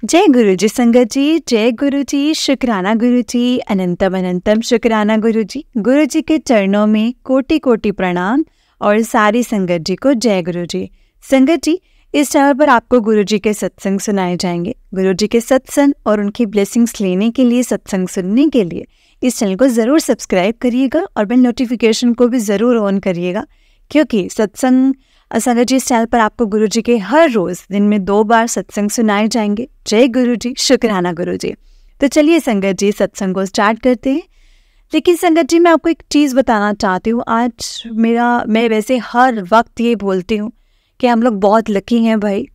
जय गुरु जी संगत जी, जय गुरु जी, शुक्राना गुरु जी, अनंतम अनंतम शुक्राना गुरु जी। गुरु जी के चरणों में कोटि कोटि प्रणाम और सारी संगत जी को जय गुरु जी। संगत जी, इस चैनल पर आपको गुरु जी के सत्संग सुनाए जाएंगे। गुरु जी के सत्संग और उनकी ब्लेसिंग्स लेने के लिए, सत्संग सुनने के लिए इस चैनल को ज़रूर सब्सक्राइब करिएगा और बेल नोटिफिकेशन को भी ज़रूर ऑन करिएगा, क्योंकि सत्संग संगत जी, इस चैनल पर आपको गुरु जी के हर रोज़ दिन में 2 बार सत्संग सुनाए जाएंगे। जय गुरु जी, शुक्राना गुरु जी। तो चलिए संगत जी, सत्संग को स्टार्ट करते हैं। लेकिन संगत जी, मैं आपको एक चीज़ बताना चाहती हूँ। आज मैं वैसे हर वक्त ये बोलती हूँ कि हम लोग बहुत लकी हैं भाई,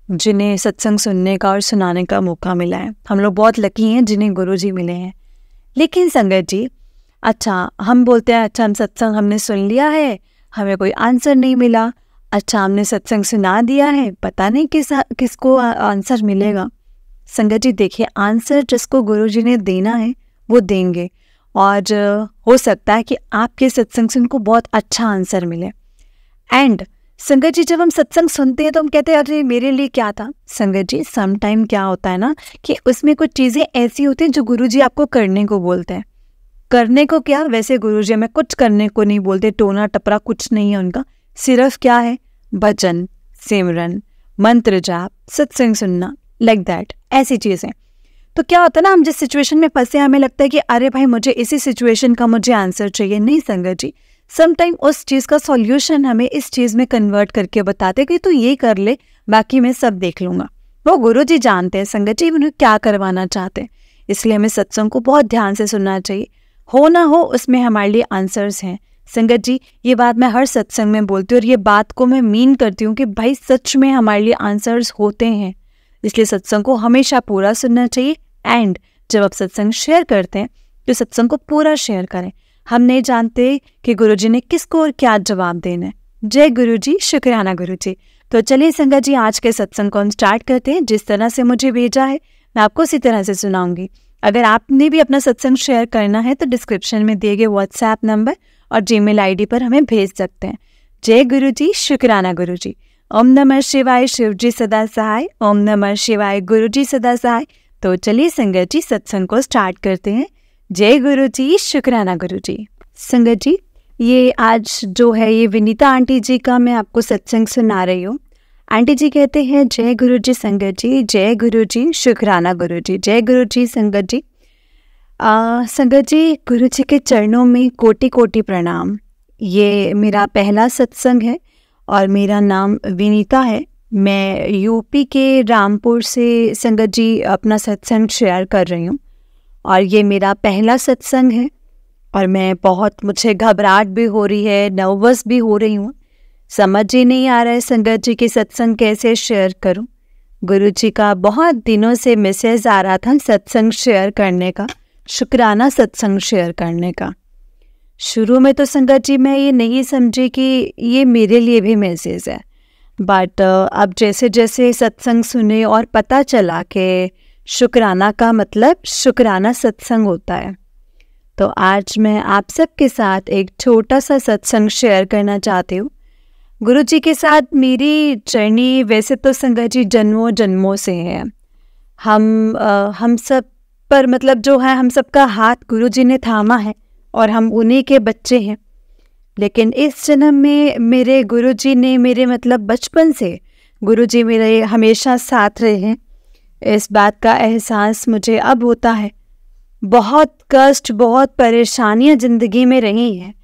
जिन्हें सत्संग सुनने का और सुनाने का मौका मिला है। हम लोग बहुत लकी हैं जिन्हें गुरु जी मिले हैं। लेकिन संगत जी, अच्छा हम बोलते हैं, अच्छा हम सत्संग हमने सुन लिया है, हमें कोई आंसर नहीं मिला। अच्छा हमने सत्संग सुना दिया है, पता नहीं किसको आंसर मिलेगा। संगत जी देखिए, आंसर जिसको गुरु जी ने देना है वो देंगे, और हो सकता है कि आपके सत्संग से उनको बहुत अच्छा आंसर मिले। एंड संगत जी, जब हम सत्संग सुनते हैं तो हम कहते हैं अरे मेरे लिए क्या था। संगत जी, सम टाइम क्या होता है ना कि उसमें कुछ चीज़ें ऐसी होती हैं जो गुरु जी आपको करने को बोलते हैं। करने को क्या, वैसे गुरु जी हमें कुछ करने को नहीं बोलते, टोना टपरा कुछ नहीं है उनका। सिर्फ क्या है, भजन, सिमरन, मंत्र जाप, सत्संग सुनना, लाइक दैट, ऐसी चीज़ें। तो क्या होता है ना, हम जिस सिचुएशन में फंसे हमें लगता है कि अरे भाई मुझे इसी सिचुएशन का मुझे आंसर चाहिए। नहीं संगत जी, सम टाइम उस चीज़ का सॉल्यूशन हमें इस चीज़ में कन्वर्ट करके बताते कि तू ये कर ले, बाकी मैं सब देख लूँगा। वो गुरु जी जानते हैं संगत जी उन्हें क्या करवाना चाहते हैं। इसलिए हमें सत्संग को बहुत ध्यान से सुनना चाहिए। हो ना हो उसमें हमारे लिए आंसर्स हैं। संगत जी, ये बात मैं हर सत्संग में बोलती हूँ और ये बात को मैं मीन करती हूँ कि भाई सच में हमारे लिए आंसर्स होते हैं। इसलिए सत्संग को हमेशा पूरा सुनना चाहिए। एंड जब आप सत्संग शेयर करते हैं तो सत्संग को पूरा शेयर करें। हम नहीं जानते कि गुरु जी ने किसको और क्या जवाब देना है। जय गुरु जी, शुक्राना गुरु जी। तो चलिए संगत जी, आज के सत्संग को हम स्टार्ट करते हैं। जिस तरह से मुझे भेजा है मैं आपको उसी तरह से सुनाऊंगी। अगर आपने भी अपना सत्संग शेयर करना है तो डिस्क्रिप्शन में दिए गए व्हाट्सएप नंबर और जीमेल आईडी पर हमें भेज सकते हैं। जय गुरु जी, शुक्राना गुरु जी। ओम नमः शिवाय, शिव जी सदा सहाय। ओम नमः शिवाय, गुरु जी सदा सहाय। तो चलिए संगत जी, सत्संग को स्टार्ट करते हैं। जय गुरु जी, शुक्राना गुरु जी। संगत जी, ये आज जो है ये विनीता आंटी जी का मैं आपको सत्संग सुना रही हूँ। आंटी जी कहते हैं, जय गुरु जी संगत जी, जय गुरु जी, शुक्राना गुरु जी। जय गुरु जी संगत जी। संगत जी, गुरु जी के चरणों में कोटि कोटि प्रणाम। ये मेरा पहला सत्संग है और मेरा नाम विनीता है। मैं यूपी के रामपुर से संगत जी अपना सत्संग शेयर कर रही हूँ और ये मेरा पहला सत्संग है और मुझे घबराहट भी हो रही है, नर्वस भी हो रही हूँ। समझ ही नहीं आ रहा है संगत जी की सत्संग कैसे शेयर करूँ। गुरु जी का बहुत दिनों से मैसेज आ रहा था सत्संग शेयर करने का, शुक्राना सत्संग शेयर करने का। शुरू में तो संगत जी मैं ये नहीं समझी कि ये मेरे लिए भी मैसेज है, बट अब जैसे जैसे सत्संग सुने और पता चला कि शुक्राना का मतलब शुक्राना सत्संग होता है, तो आज मैं आप सबके साथ एक छोटा सा सत्संग शेयर करना चाहती हूँ। गुरु जी के साथ मेरी जर्नी वैसे तो संगत जी जन्मों जन्मों से है। हम सब पर मतलब जो है, हम सबका हाथ गुरु जी ने थामा है और हम उन्हीं के बच्चे हैं। लेकिन इस जन्म में मेरे गुरु जी ने मेरे मतलब बचपन से गुरु जी मेरे हमेशा साथ रहे हैं। इस बात का एहसास मुझे अब होता है। बहुत कष्ट, बहुत परेशानियां ज़िंदगी में रही हैं,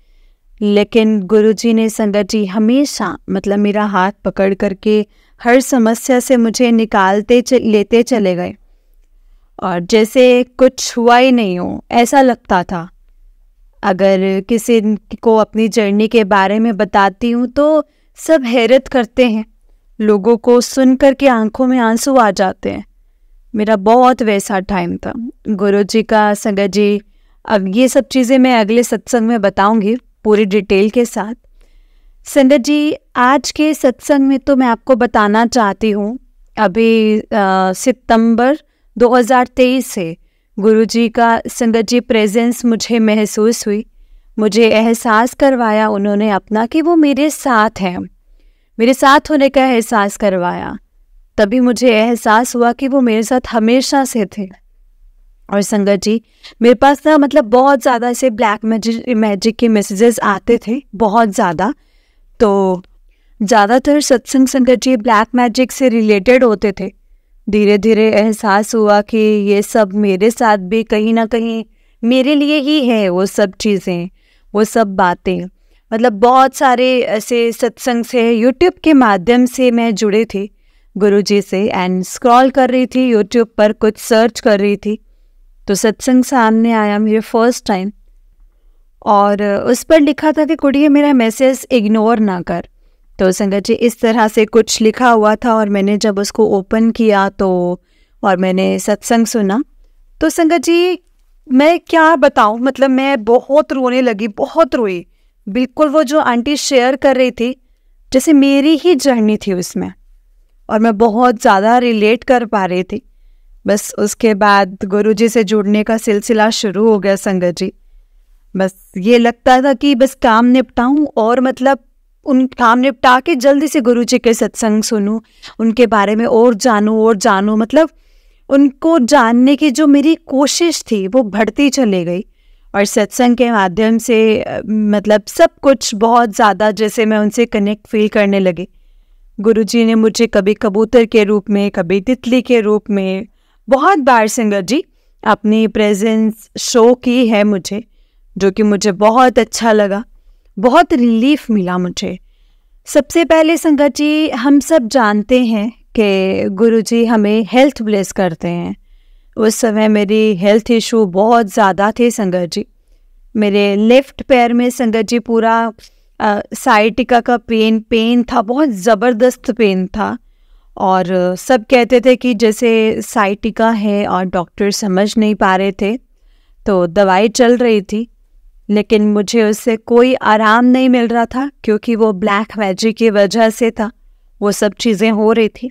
लेकिन गुरु जी ने संगत जी हमेशा मतलब मेरा हाथ पकड़ करके हर समस्या से मुझे लेते चले गए और जैसे कुछ हुआ ही नहीं हो ऐसा लगता था। अगर किसी को अपनी जर्नी के बारे में बताती हूँ तो सब हैरत करते हैं, लोगों को सुन कर के आंखों में आंसू आ जाते हैं। मेरा बहुत वैसा टाइम था। गुरु जी का संगत जी, अब ये सब चीज़ें मैं अगले सत्संग में बताऊंगी पूरी डिटेल के साथ। संगत जी, आज के सत्संग में तो मैं आपको बताना चाहती हूँ, अभी सितंबर 2023 से गुरु जी का संगत जी प्रेजेंस मुझे महसूस हुई। मुझे एहसास करवाया उन्होंने अपना कि वो मेरे साथ हैं, मेरे साथ होने का एहसास करवाया। तभी मुझे एहसास हुआ कि वो मेरे साथ हमेशा से थे। और संगत जी, मेरे पास ना मतलब बहुत ज़्यादा ऐसे ब्लैक मैजिक के मैसेजेस आते थे, बहुत ज़्यादा। तो ज़्यादातर सत्संग संगत जी ब्लैक मैजिक से रिलेटेड होते थे। धीरे धीरे एहसास हुआ कि ये सब मेरे साथ भी कहीं ना कहीं मेरे लिए ही है, वो सब चीज़ें, वो सब बातें। मतलब बहुत सारे ऐसे सत्संग से यूट्यूब के माध्यम से मैं जुड़े थी गुरुजी से, एंड स्क्रॉल कर रही थी यूट्यूब पर, कुछ सर्च कर रही थी तो सत्संग सामने आया मेरे फर्स्ट टाइम, और उस पर लिखा था कि कुड़िए मेरा मैसेज इग्नोर ना कर। तो संगत जी इस तरह से कुछ लिखा हुआ था, और मैंने जब उसको ओपन किया तो और मैंने सत्संग सुना तो संगत जी मैं क्या बताऊं, मतलब मैं बहुत रोने लगी, बहुत रोई। बिल्कुल वो जो आंटी शेयर कर रही थी जैसे मेरी ही जर्नी थी उसमें, और मैं बहुत ज़्यादा रिलेट कर पा रही थी। बस उसके बाद गुरुजी से जुड़ने का सिलसिला शुरू हो गया संगत जी। बस ये लगता था कि बस काम निपटाऊं, और मतलब उन काम निपटा के जल्दी से गुरुजी के सत्संग सुनूं, उनके बारे में और जानूं, मतलब उनको जानने की जो मेरी कोशिश थी वो बढ़ती चली गई। और सत्संग के माध्यम से मतलब सब कुछ बहुत ज़्यादा जैसे मैं उनसे कनेक्ट फील करने लगी। गुरुजी ने मुझे कभी कबूतर के रूप में, कभी तितली के रूप में बहुत बार संगत जी अपनी प्रेजेंस शो की है मुझे, जो कि मुझे बहुत अच्छा लगा, बहुत रिलीफ मिला मुझे। सबसे पहले संगत जी हम सब जानते हैं कि गुरुजी हमें हेल्थ ब्लेस करते हैं। उस समय मेरी हेल्थ इशू बहुत ज़्यादा थे संगत जी। मेरे लेफ्ट पैर में संगत जी पूरा साइटिका का पेन था, बहुत ज़बरदस्त पेन था, और सब कहते थे कि जैसे साइटिका है, और डॉक्टर समझ नहीं पा रहे थे, तो दवाई चल रही थी, लेकिन मुझे उससे कोई आराम नहीं मिल रहा था, क्योंकि वो ब्लैक मैजिक की वजह से था, वो सब चीज़ें हो रही थी।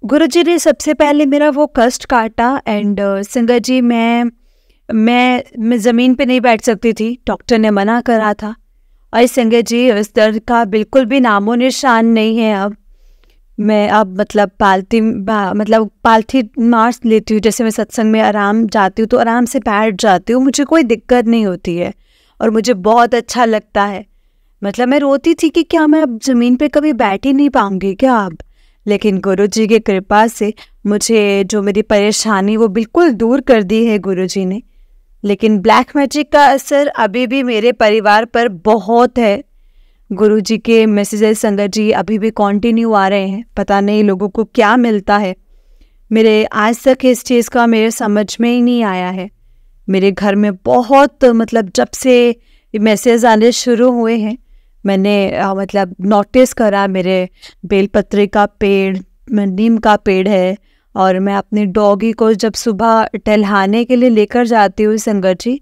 गुरुजी ने सबसे पहले मेरा वो कष्ट काटा, एंड संगत जी मैं ज़मीन पे नहीं बैठ सकती थी, डॉक्टर ने मना करा था। और संगत जी उस दर्द का बिल्कुल भी नामो निशान नहीं है अब। मैं अब मतलब पालथी मार लेती हूँ, जैसे मैं सत्संग में आराम जाती हूँ तो आराम से बैठ जाती हूँ, मुझे कोई दिक्कत नहीं होती है, और मुझे बहुत अच्छा लगता है। मतलब मैं रोती थी कि क्या मैं अब ज़मीन पे कभी बैठ ही नहीं पाऊँगी क्या अब, लेकिन गुरुजी की कृपा से मुझे जो मेरी परेशानी वो बिल्कुल दूर कर दी है गुरुजी ने। लेकिन ब्लैक मैजिक का असर अभी भी मेरे परिवार पर बहुत है। गुरुजी के मैसेजेस संगत जी अभी भी कंटिन्यू आ रहे हैं, पता नहीं लोगों को क्या मिलता है। मेरे आज तक इस चीज़ का मेरे समझ में ही नहीं आया है। मेरे घर में बहुत मतलब जब से मैसेज आने शुरू हुए हैं मैंने मतलब नोटिस करा, मेरे बेलपत्री का पेड़, नीम का पेड़ है, और मैं अपनी डॉगी को जब सुबह टहलाने के लिए लेकर जाती हूँ संगत जी,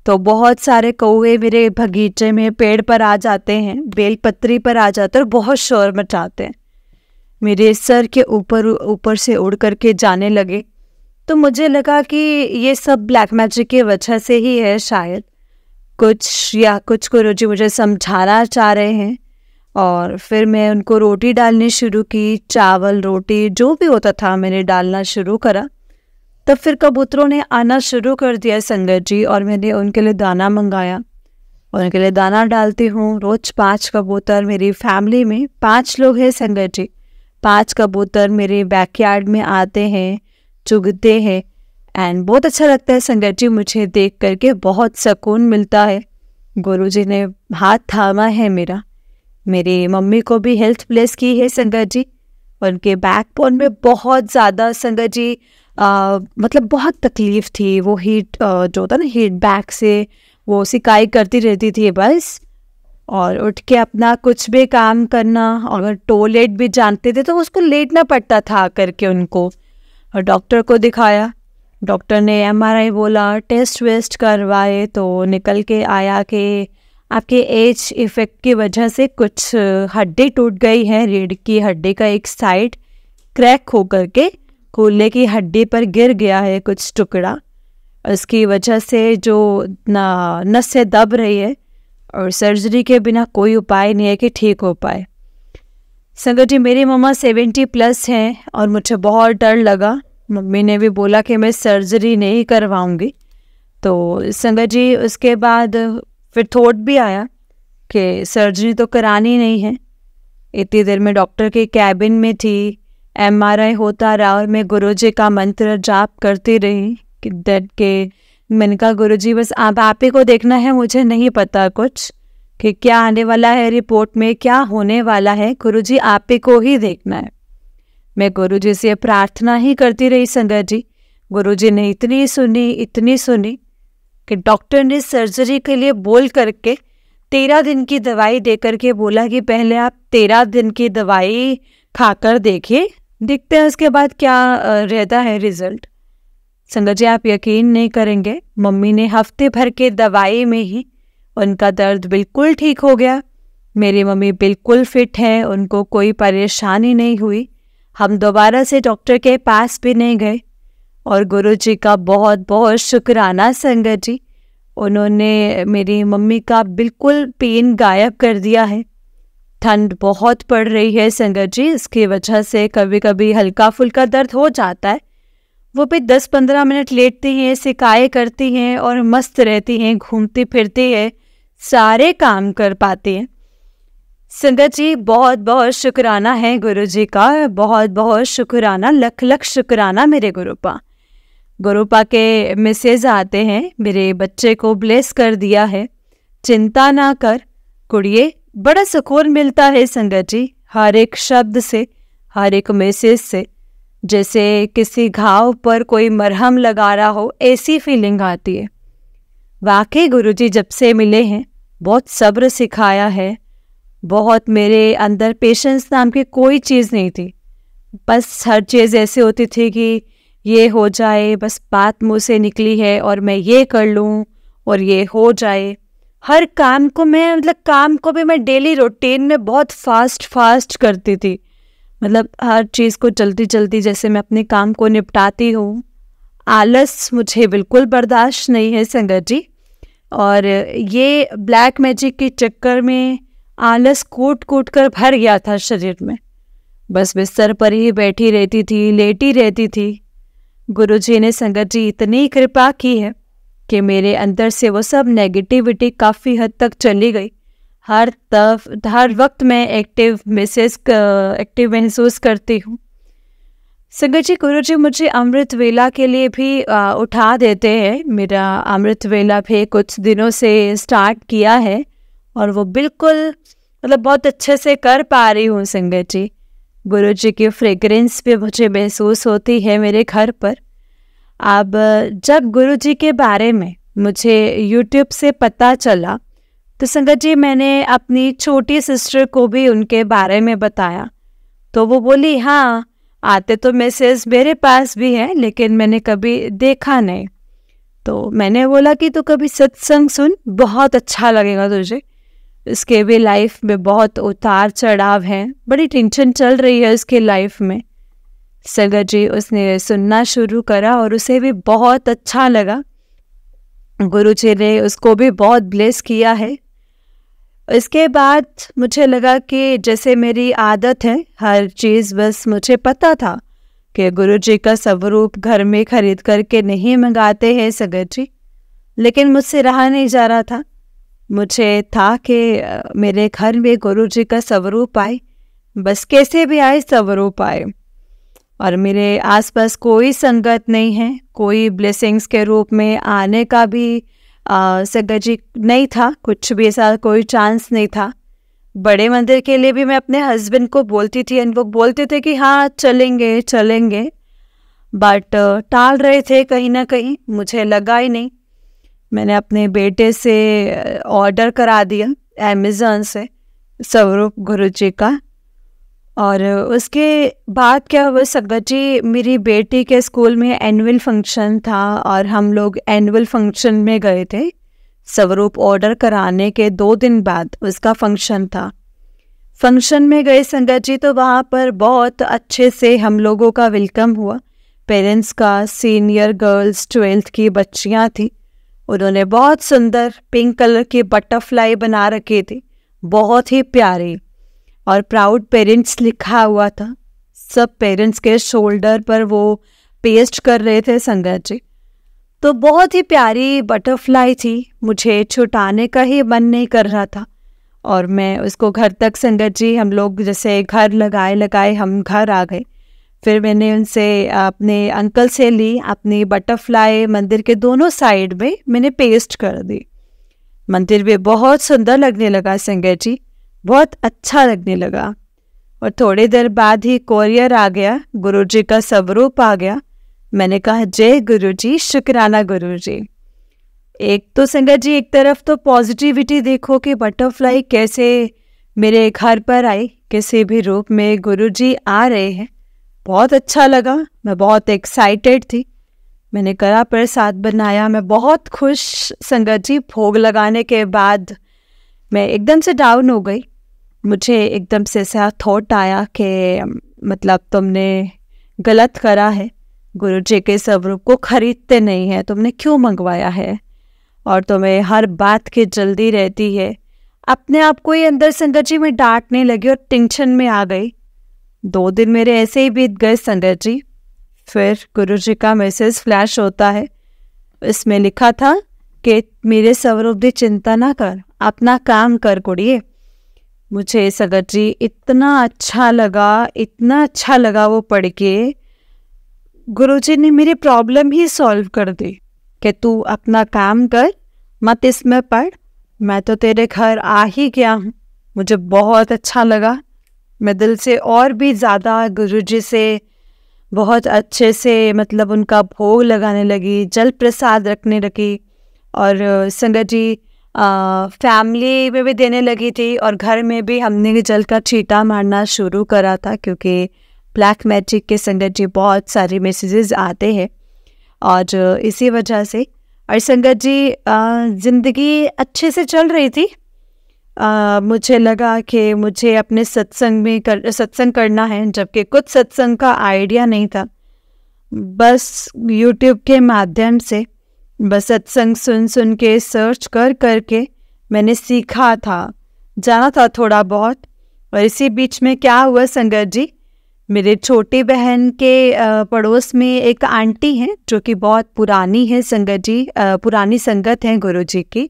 तो बहुत सारे कौवे मेरे बगीचे में पेड़ पर आ जाते हैं, बेलपत्री पर आ जाते हैं और बहुत शोर मचाते हैं, मेरे सर के ऊपर से उड़ करके जाने लगे। तो मुझे लगा कि ये सब ब्लैक मैजिक की वजह से ही है शायद, कुछ गुरुजी मुझे समझाना चाह रहे हैं। और फिर मैं उनको रोटी डालनी शुरू की, चावल रोटी जो भी होता था मैंने डालना शुरू करा। तब फिर कबूतरों ने आना शुरू कर दिया संगत जी, और मैंने उनके लिए दाना मंगाया और उनके लिए दाना डालती हूँ। रोज़ 5 कबूतर, मेरी फैमिली में 5 लोग हैं संगत जी, 5 कबूतर मेरे बैकयार्ड में आते हैं, चुगते हैं, एंड बहुत अच्छा लगता है संगत जी, मुझे देख करके बहुत सुकून मिलता है। गुरुजी ने हाथ थामा है मेरा। मेरी मम्मी को भी हेल्थ ब्लेस की है संगत जी, उनके बैकबोन में बहुत ज़्यादा संगत जी मतलब बहुत तकलीफ़ थी। वो हीट जो होता ना, हीट बैक से वो सिकाई करती रहती थी बस, और उठ के अपना कुछ भी काम करना, और अगर टॉयलेट भी जानते थे तो उसको लेटना पड़ता था करके उनको। और डॉक्टर को दिखाया, डॉक्टर ने MRI बोला, टेस्ट वेस्ट करवाए, तो निकल के आया कि आपके एज इफ़ेक्ट की वजह से कुछ हड्डी टूट गई है, रीढ़ की हड्डी का एक साइड क्रैक हो करके कूल्हे की हड्डी पर गिर गया है कुछ टुकड़ा, उसकी वजह से जो नसें दब रही है, और सर्जरी के बिना कोई उपाय नहीं है कि ठीक हो पाए। संगत जी, मेरी मम्मा 70+ हैं और मुझे बहुत डर लगा। मम्मी ने भी बोला कि मैं सर्जरी नहीं करवाऊंगी। तो संगत जी उसके बाद फिर थॉट भी आया कि सर्जरी तो करानी नहीं है। इतनी देर में डॉक्टर के कैबिन में थी, MRI होता रहा और मैं गुरुजी का मंत्र जाप करती रही कि डट के। मैंने कहा गुरुजी बस आप ही को देखना है, मुझे नहीं पता कुछ कि क्या आने वाला है रिपोर्ट में, क्या होने वाला है, गुरुजी आप ही को ही देखना है। मैं गुरुजी से प्रार्थना ही करती रही संगत जी। गुरुजी ने इतनी सुनी कि डॉक्टर ने सर्जरी के लिए बोल करके 13 दिन की दवाई दे करके बोला कि पहले आप 13 दिन की दवाई खाकर देखिए, देखते हैं उसके बाद क्या रहता है रिजल्ट। संगत जी आप यकीन नहीं करेंगे, मम्मी ने हफ्ते भर के दवाई में ही उनका दर्द बिल्कुल ठीक हो गया। मेरी मम्मी बिल्कुल फिट है, उनको कोई परेशानी नहीं हुई। हम दोबारा से डॉक्टर के पास भी नहीं गए। और गुरुजी का बहुत बहुत शुक्राना संगत जी, उन्होंने मेरी मम्मी का बिल्कुल पेन गायब कर दिया है। ठंड बहुत पड़ रही है संगत जी, इसकी वजह से कभी कभी हल्का फुल्का दर्द हो जाता है। वो भी 10-15 मिनट लेटती हैं, सिकाए करती हैं और मस्त रहती हैं, घूमती फिरती है, सारे काम कर पाती हैं। संगत जी बहुत बहुत शुक्राना है गुरुजी का, बहुत बहुत शुक्राना, लख लख शुक्राना मेरे गुरुपा। गुरुपा के मैसेज आते हैं, मेरे बच्चे को ब्लेस कर दिया है, चिंता ना कर कुड़िए। बड़ा सुकून मिलता है संगत जी हर एक शब्द से, हर एक मैसेज से, जैसे किसी घाव पर कोई मरहम लगा रहा हो, ऐसी फीलिंग आती है। वाकई गुरुजी जब से मिले हैं बहुत सब्र सिखाया है, बहुत मेरे अंदर पेशेंस नाम की कोई चीज़ नहीं थी। बस हर चीज़ ऐसे होती थी कि ये हो जाए, बस बात मुँह से निकली है और मैं ये कर लूँ और ये हो जाए। हर काम को मैं काम को भी मैं डेली रूटीन में बहुत फास्ट करती थी। हर चीज़ को जल्दी जल्दी जैसे मैं अपने काम को निपटाती हूँ। आलस मुझे बिल्कुल बर्दाश्त नहीं है संगत जी। और ये ब्लैक मैजिक के चक्कर में आलस कूट कर भर गया था शरीर में। बस बिस्तर पर ही बैठी रहती थी, लेटी रहती थी। गुरुजी ने संगत जी इतनी कृपा की है कि मेरे अंदर से वो सब नेगेटिविटी काफ़ी हद तक चली गई। हर वक्त मैं एक्टिव महसूस करती हूँ। संगत जी गुरुजी मुझे अमृत वेला के लिए भी उठा देते हैं। मेरा अमृत वेला भी कुछ दिनों से स्टार्ट किया है और वो बिल्कुल बहुत अच्छे से कर पा रही हूँ संगत जी। गुरुजी की फ्रेग्रेंस भी मुझे महसूस होती है मेरे घर पर। अब जब गुरुजी के बारे में मुझे यूट्यूब से पता चला तो संगत जी मैंने अपनी छोटी सिस्टर को भी उनके बारे में बताया। तो वो बोली हाँ आते तो मैसेज मेरे पास भी हैं लेकिन मैंने कभी देखा नहीं। तो मैंने बोला कि तू कभी सत्संग सुन, बहुत अच्छा लगेगा तुझे। इसके भी लाइफ में बहुत उतार चढ़ाव हैं, बड़ी टेंशन चल रही है उसके लाइफ में। संगत जी उसने सुनना शुरू करा और उसे भी बहुत अच्छा लगा। गुरुजी ने उसको भी बहुत ब्लेस किया है। इसके बाद मुझे लगा कि जैसे मेरी आदत है हर चीज़, बस मुझे पता था कि गुरुजी का स्वरूप घर में खरीद करके नहीं मंगाते हैं संगत जी, लेकिन मुझसे रहा नहीं जा रहा था। मुझे था कि मेरे घर में गुरुजी का स्वरूप आए, बस कैसे भी आए स्वरूप आए। और मेरे आसपास कोई संगत नहीं है, कोई ब्लेसिंग्स के रूप में आने का भी संगत जी नहीं था, कुछ भी ऐसा कोई चांस नहीं था। बड़े मंदिर के लिए भी मैं अपने हस्बैंड को बोलती थी, वो बोलते थे कि हाँ चलेंगे, बट टाल रहे थे कहीं ना कहीं, मुझे लगा ही नहीं। मैंने अपने बेटे से ऑर्डर करा दिया अमेज़न से स्वरूप गुरुजी का। और उसके बाद क्या हुआ संगत जी, मेरी बेटी के स्कूल में एनुअल फंक्शन था और हम लोग एनुअल फंक्शन में गए थे। स्वरूप ऑर्डर कराने के 2 दिन बाद उसका फंक्शन था। फंक्शन में गए संगत जी तो वहाँ पर बहुत अच्छे से हम लोगों का वेलकम हुआ। पेरेंट्स का, सीनियर गर्ल्स 12th की बच्चियाँ थी, उन्होंने बहुत सुंदर पिंक कलर की बटरफ्लाई बना रखी थी, बहुत ही प्यारी। और प्राउड पेरेंट्स लिखा हुआ था। सब पेरेंट्स के शोल्डर पर वो पेस्ट कर रहे थे संगत जी। तो बहुत ही प्यारी बटरफ्लाई थी, मुझे छुटाने का ही मन नहीं कर रहा था। और मैं उसको घर तक संगत जी, हम लोग जैसे घर लगाए हम घर आ गए। फिर मैंने उनसे अपने अंकल से ली अपनी बटरफ्लाई, मंदिर के दोनों साइड में मैंने पेस्ट कर दी। मंदिर भी बहुत सुंदर लगने लगा संगत जी, बहुत अच्छा लगने लगा। और थोड़ी देर बाद ही कोरियर आ गया, गुरुजी का स्वरूप आ गया। मैंने कहा जय गुरुजी, शुक्राना गुरुजी। एक तो संगत जी, एक तरफ तो पॉजिटिविटी देखो कि बटरफ्लाई कैसे मेरे घर पर आई, किसी भी रूप में गुरुजी आ रहे हैं। बहुत अच्छा लगा, मैं बहुत एक्साइटेड थी। मैंने कड़ा प्रसाद बनाया, मैं बहुत खुश संगत जी। भोग लगाने के बाद मैं एकदम से डाउन हो गई। मुझे एकदम से ऐसा थॉट आया कि मतलब तुमने गलत करा है, गुरुजी के स्वरूप को खरीदते नहीं है, तुमने क्यों मंगवाया है, और तुम्हें हर बात की जल्दी रहती है। अपने आप को ही अंदर संगत जी में डांटने लगी और टेंशन में आ गई। 2 दिन मेरे ऐसे ही बीत गए संगत जी। फिर गुरुजी का मैसेज फ्लैश होता है, इसमें लिखा था कि मेरे स्वरूप की चिंता ना कर, अपना काम कर कुड़िए। मुझे संगत जी इतना अच्छा लगा, इतना अच्छा लगा वो पढ़ के। गुरुजी ने मेरी प्रॉब्लम ही सॉल्व कर दी कि तू अपना काम कर, मत इसमें पढ़, मैं तो तेरे घर आ ही गया हूँ। मुझे बहुत अच्छा लगा। मैं दिल से और भी ज़्यादा गुरुजी से बहुत अच्छे से मतलब उनका भोग लगाने लगी, जल प्रसाद रखने लगी। और संगत जी फैमिली में भी देने लगी थी, और घर में भी हमने जल का छींटा मारना शुरू करा था, क्योंकि ब्लैक मैजिक के संगत जी बहुत सारे मैसेजेस आते हैं। और इसी वजह से और संगत जी ज़िंदगी अच्छे से चल रही थी। मुझे लगा कि मुझे अपने सत्संग करना है, जबकि कुछ सत्संग का आइडिया नहीं था। बस यूट्यूब के माध्यम से बस सत्संग सुन के सर्च करके मैंने सीखा था, जाना था थोड़ा बहुत। और इसी बीच में क्या हुआ संगत जी, मेरे छोटी बहन के पड़ोस में एक आंटी हैं जो कि बहुत पुरानी है संगत जी, पुरानी संगत है गुरुजी की।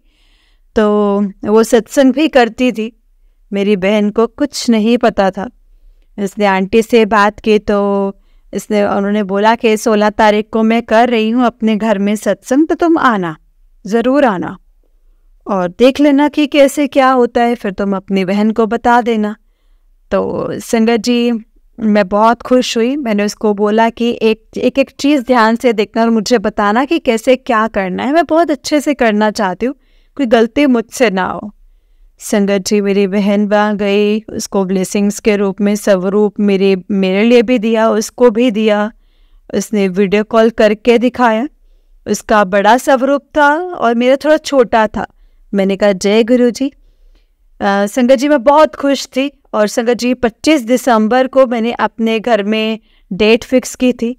तो वो सत्संग भी करती थी। मेरी बहन को कुछ नहीं पता था। इसने आंटी से बात की तो उन्होंने बोला कि 16 तारीख को मैं कर रही हूँ अपने घर में सत्संग, तो तुम आना, ज़रूर आना और देख लेना कि कैसे क्या होता है, फिर तुम अपनी बहन को बता देना। तो संगत जी मैं बहुत खुश हुई। मैंने उसको बोला कि एक चीज़ ध्यान से देखना और मुझे बताना कि कैसे क्या करना है, मैं बहुत अच्छे से करना चाहती हूँ, कोई गलती मुझसे ना हो। संगत जी मेरी बहन वहाँ गई, उसको ब्लेसिंग्स के रूप में स्वरूप मेरे लिए भी दिया, उसको भी दिया। उसने वीडियो कॉल करके दिखाया। उसका बड़ा स्वरूप था और मेरा थोड़ा छोटा था। मैंने कहा जय गुरु जी। संगत जी मैं बहुत खुश थी। और संगत जी 25 दिसंबर को मैंने अपने घर में डेट फिक्स की थी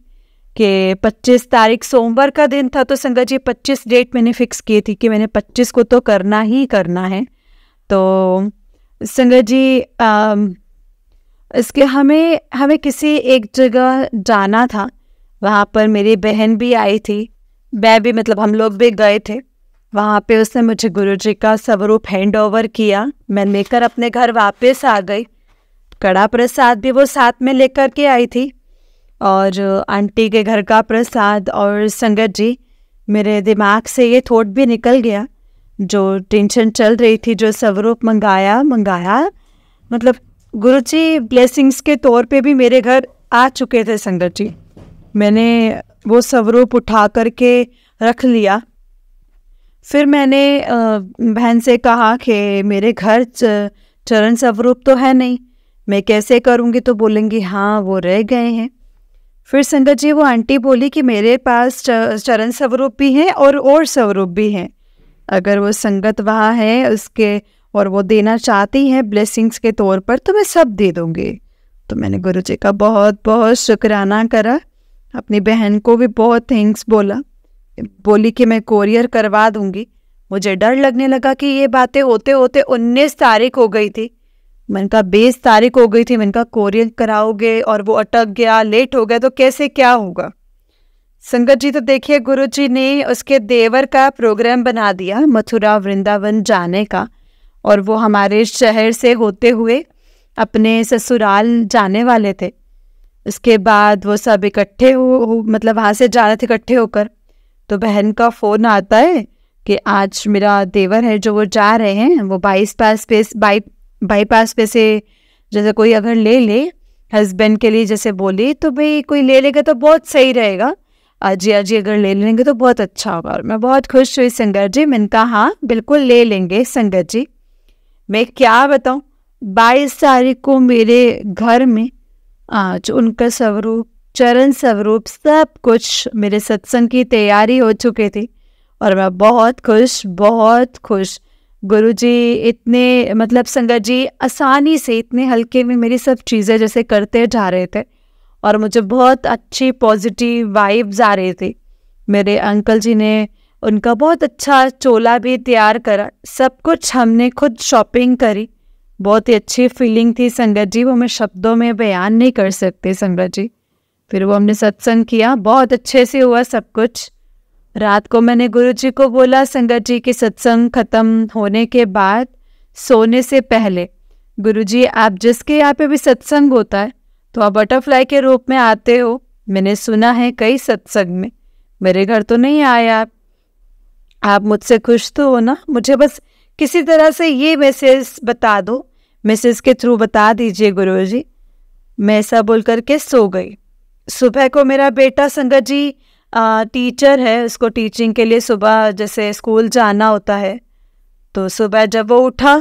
कि 25 तारीख सोमवार का दिन था, तो संगत जी 25 डेट मैंने फिक्स की थी कि मैंने 25 को तो करना ही करना है। तो संगत जी इसके हमें किसी एक जगह जाना था, वहाँ पर मेरी बहन भी आई थी, मैं भी मतलब हम लोग भी गए थे। वहाँ पे उसने मुझे गुरुजी का स्वरूप हैंड ओवर किया। मैं लेकर अपने घर वापस आ गई। कड़ा प्रसाद भी वो साथ में लेकर के आई थी और आंटी के घर का प्रसाद। और संगत जी मेरे दिमाग से ये थॉट भी निकल गया, जो टेंशन चल रही थी, जो स्वरूप मंगाया मतलब गुरुजी ब्लेसिंग्स के तौर पे भी मेरे घर आ चुके थे। संगत जी मैंने वो स्वरूप उठा करके रख लिया। फिर मैंने बहन से कहा कि मेरे घर चरण स्वरूप तो है नहीं, मैं कैसे करूँगी? तो बोलेंगी हाँ वो रह गए हैं। फिर संगत जी वो आंटी बोली कि मेरे पास चरण स्वरूप भी हैं और स्वरूप भी हैं, अगर वो संगत वहाँ है उसके और वो देना चाहती हैं ब्लेसिंग्स के तौर पर तो मैं सब दे दूँगी। तो मैंने गुरुजी का बहुत बहुत शुक्राना करा, अपनी बहन को भी बहुत थैंक्स बोली कि मैं कोरियर करवा दूंगी। मुझे डर लगने लगा कि ये बातें होते होते 19 तारीख हो गई थी। मैंने कहा 20 तारीख हो गई थी, मैंने कहा कोरियर कराओगे और वो अटक गया, लेट हो गया तो कैसे क्या होगा। संगत जी तो देखिए गुरुजी ने उसके देवर का प्रोग्राम बना दिया मथुरा वृंदावन जाने का, और वो हमारे शहर से होते हुए अपने ससुराल जाने वाले थे। उसके बाद वो सब इकट्ठे मतलब वहाँ से जा रहे थे इकट्ठे होकर। तो बहन का फ़ोन आता है कि आज मेरा देवर है जो वो जा रहे हैं, वो बाईपास पे से जैसे कोई अगर ले ले हस्बैंड के लिए जैसे बोली तो भाई कोई ले लेगा तो बहुत सही रहेगा, अजी अगर ले लेंगे तो बहुत अच्छा होगा। और मैं बहुत खुश हुई संगत जी, मैंने कहा हाँ बिल्कुल ले लेंगे संगत जी। मैं क्या बताऊँ, 22 तारीख को मेरे घर में आज उनका स्वरूप, चरण स्वरूप, सब कुछ मेरे सत्संग की तैयारी हो चुकी थी और मैं बहुत खुश। गुरुजी इतने मतलब संगत जी आसानी से इतने हल्के में मेरी सब चीज़ें जैसे करते जा रहे थे और मुझे बहुत अच्छी पॉजिटिव वाइब्स आ रही थी। मेरे अंकल जी ने उनका बहुत अच्छा चोला भी तैयार करा, सब कुछ हमने खुद शॉपिंग करी, बहुत ही अच्छी फीलिंग थी संगत जी, वो मैं शब्दों में बयान नहीं कर सकते संगत जी। फिर वो हमने सत्संग किया, बहुत अच्छे से हुआ सब कुछ। रात को मैंने गुरुजी को बोला संगत जी कि सत्संग खत्म होने के बाद सोने से पहले गुरुजी आप जिसके यहाँ पे भी सत्संग होता है तो आप बटरफ्लाई के रूप में आते हो, मैंने सुना है कई सत्संग में, मेरे घर तो नहीं आए आप मुझसे खुश तो हो ना, मुझे बस किसी तरह से ये मैसेज बता दो, मैसेज के थ्रू बता दीजिए गुरुजी। मैं ऐसा बोल करके सो गई। सुबह को मेरा बेटा संगत जी टीचर है, उसको टीचिंग के लिए सुबह जैसे स्कूल जाना होता है, तो सुबह जब वो उठा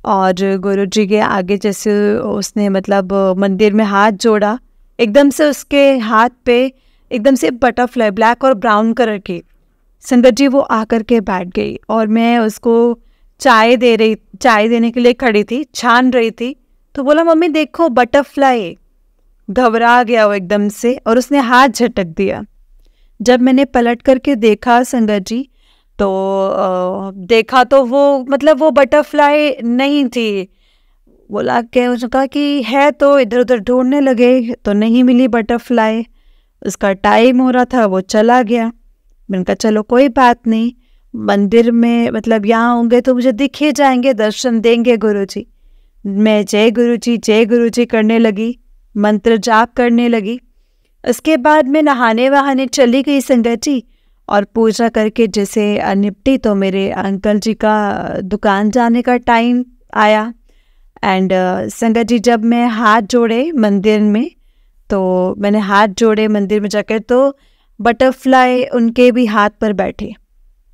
और गुरुजी के आगे जैसे उसने मतलब मंदिर में हाथ जोड़ा, एकदम से उसके हाथ पे एकदम से बटरफ्लाई ब्लैक और ब्राउन कलर की संगत जी वो आकर के बैठ गई और मैं उसको चाय देने के लिए खड़ी थी, छान रही थी, तो बोला मम्मी देखो बटरफ्लाई। घबरा गया वो एकदम से और उसने हाथ झटक दिया। जब मैंने पलट करके देखा संगत जी तो देखा तो वो मतलब वो बटरफ्लाई नहीं थी। बोला के उसने कहा कि है, तो इधर उधर ढूंढने लगे तो नहीं मिली बटरफ्लाई, उसका टाइम हो रहा था वो चला गया। मैंने कहा चलो कोई बात नहीं, मंदिर में मतलब यहाँ होंगे तो मुझे दिख ही जाएंगे, दर्शन देंगे गुरुजी। मैं जय गुरुजी करने लगी, मंत्र जाप करने लगी। उसके बाद मैं नहाने वहाने चली गई संगत जी और पूजा करके जैसे निपटी तो मेरे अंकल जी का दुकान जाने का टाइम आया। एंड संगत जी जब मैं हाथ जोड़े मंदिर में, तो मैंने हाथ जोड़े मंदिर में जाकर तो बटरफ्लाई उनके भी हाथ पर बैठे,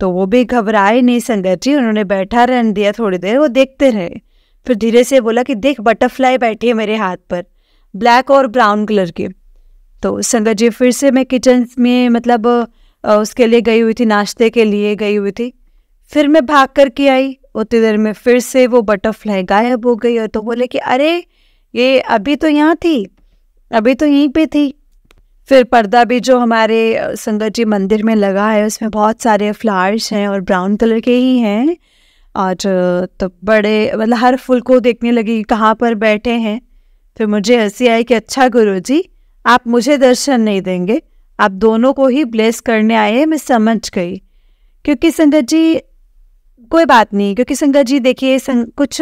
तो वो भी घबराए नहीं संगत जी, उन्होंने बैठा रहने दिया, थोड़ी देर वो देखते रहे। फिर धीरे से बोला कि देख बटरफ्लाई बैठी है मेरे हाथ पर, ब्लैक और ब्राउन कलर की। तो संगत जी फिर से मैं किचन में मतलब उसके लिए गई हुई थी, नाश्ते के लिए गई हुई थी। फिर मैं भाग कर के आई, उतनी देर में फिर से वो बटरफ्लाई गायब हो गई। और तो बोले कि अरे ये अभी तो यहाँ थी, अभी तो यहीं पे थी। फिर पर्दा भी जो हमारे संगत जी मंदिर में लगा है उसमें बहुत सारे फ्लावर्स हैं और ब्राउन कलर के ही हैं, और तो बड़े मतलब हर फूल को देखने लगी कहाँ पर बैठे हैं। फिर मुझे हंसी आई कि अच्छा गुरुजी आप मुझे दर्शन नहीं देंगे, आप दोनों को ही ब्लेस करने आए हैं, मैं समझ गई। क्योंकि संगत जी कोई बात नहीं, क्योंकि संगत जी देखिए कुछ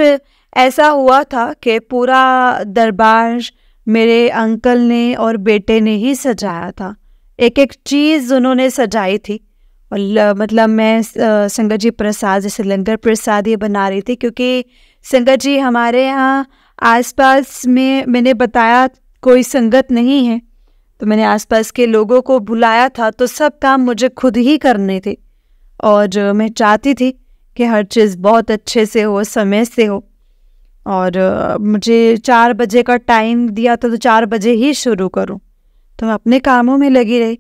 ऐसा हुआ था कि पूरा दरबार मेरे अंकल ने और बेटे ने ही सजाया था, एक एक चीज़ उन्होंने सजाई थी। और मतलब मैं संगत जी प्रसाद जैसे लंगर प्रसाद ये बना रही थी, क्योंकि संगत जी हमारे यहाँ आसपास में मैंने बताया कोई संगत नहीं है, तो मैंने आसपास के लोगों को बुलाया था, तो सब काम मुझे खुद ही करने थे और मैं चाहती थी कि हर चीज़ बहुत अच्छे से हो, समय से हो। और मुझे 4 बजे का टाइम दिया था तो 4 बजे ही शुरू करूं, तो मैं अपने कामों में लगी रही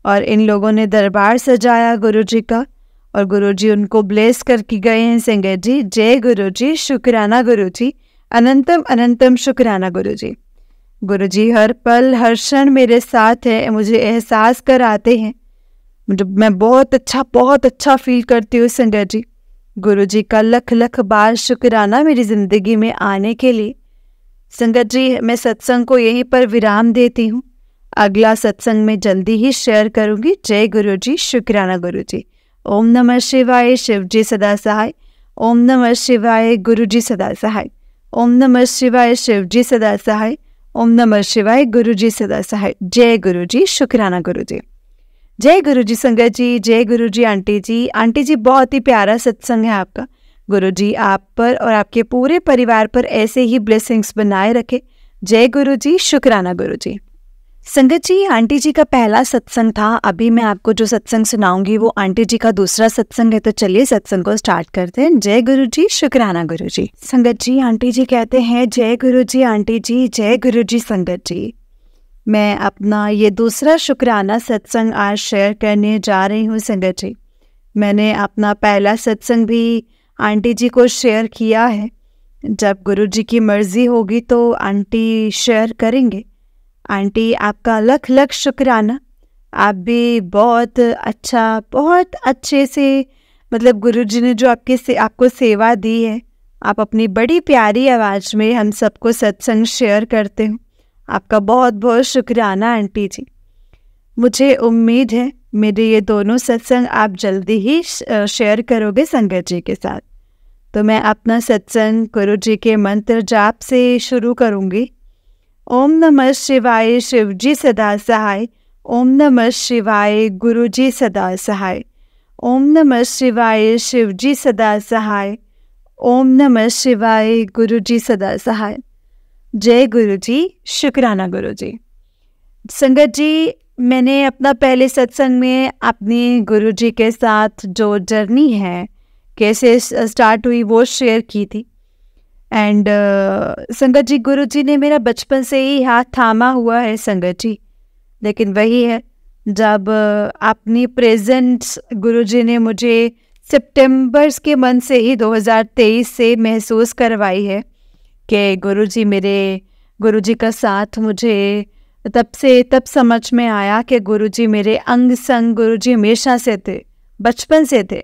और इन लोगों ने दरबार सजाया गुरुजी का, और गुरुजी उनको ब्लेस करके गए हैं संगत जी। जय गुरुजी, शुक्राना गुरुजी, अनंतम अनंतम शुक्राना गुरुजी। गुरुजी हर पल हर क्षण मेरे साथ है, मुझे एहसास कराते हैं, मैं बहुत अच्छा फील करती हूँ संगत जी। गुरुजी का लख लख बार शुक्राना मेरी ज़िंदगी में आने के लिए, संगत जी, मैं सत्संग को यहीं पर विराम देती हूँ। अगला सत्संग में जल्दी ही शेयर करूँगी। जय गुरु जी, शुक्राना गुरु जी। ओम नमः शिवाय, शिव जी सदा सहाय। ओम नमः शिवाय, गुरु जी सदा सहाय। ओम नमः शिवाय, शिव जी सदा सहाय। ओम नमः शिवाय, गुरु जी सदा सहाय। जय गुरु जी, शुक्राना गुरु जी। जय गुरु जी संगत जी, जय गुरु जी आंटी जी। आंटी जी, बहुत ही प्यारा सत्संग है आपका। गुरु जी आप पर और आपके पूरे परिवार पर ऐसे ही ब्लेसिंग्स बनाए रखे। जय गुरु जी, शुक्राना गुरु जी। संगत जी, आंटी जी का पहला सत्संग था। अभी मैं आपको जो सत्संग सुनाऊंगी वो आंटी जी का दूसरा सत्संग है। तो चलिए सत्संग को स्टार्ट करते हैं। जय गुरु जी, शुक्राना गुरु जी। संगत जी, आंटी जी कहते हैं जय गुरु जी आंटी जी, जय गुरु जी संगत जी। मैं अपना ये दूसरा शुक्राना सत्संग आज शेयर करने जा रही हूँ संगत जी। मैंने अपना पहला सत्संग भी आंटी जी को शेयर किया है। जब गुरु जी की मर्जी होगी तो आंटी शेयर करेंगे। आंटी, आपका लख लख शुक्राना। आप भी बहुत अच्छा, बहुत अच्छे से, मतलब गुरु जी ने जो आपको सेवा दी है, आप अपनी बड़ी प्यारी आवाज़ में हम सबको सत्संग शेयर करते हो। आपका बहुत बहुत शुक्राना आंटी जी। मुझे उम्मीद है मेरे ये दोनों सत्संग आप जल्दी ही शेयर करोगे संगत जी के साथ। तो मैं अपना सत्संग गुरु जी के मंत्र जाप से शुरू करूँगी। ओम नमः शिवाय, शिव जी सदा सहाय। ओम नमः शिवाय, गुरु जी सदा सहाय। ओम नमः शिवाय, शिव जी सदा सहाय। ओम नमः शिवाय, गुरु जी सदा सहाय। जय गुरु जी, शुक्राना गुरु जी। संगत जी, मैंने अपना पहले सत्संग में अपनी गुरु जी के साथ जो जर्नी है, कैसे स्टार्ट हुई, वो शेयर की थी। एंड संगत जी, गुरु जी ने मेरा बचपन से ही हाथ थामा हुआ है संगत जी। लेकिन वही है, जब अपनी प्रेजेंस गुरु जी ने मुझे सितंबर के मंथ से ही 2023 से महसूस करवाई है कि गुरु जी का साथ मुझे तब समझ में आया कि गुरु जी मेरे अंग संग, गुरु जी हमेशा से थे, बचपन से थे।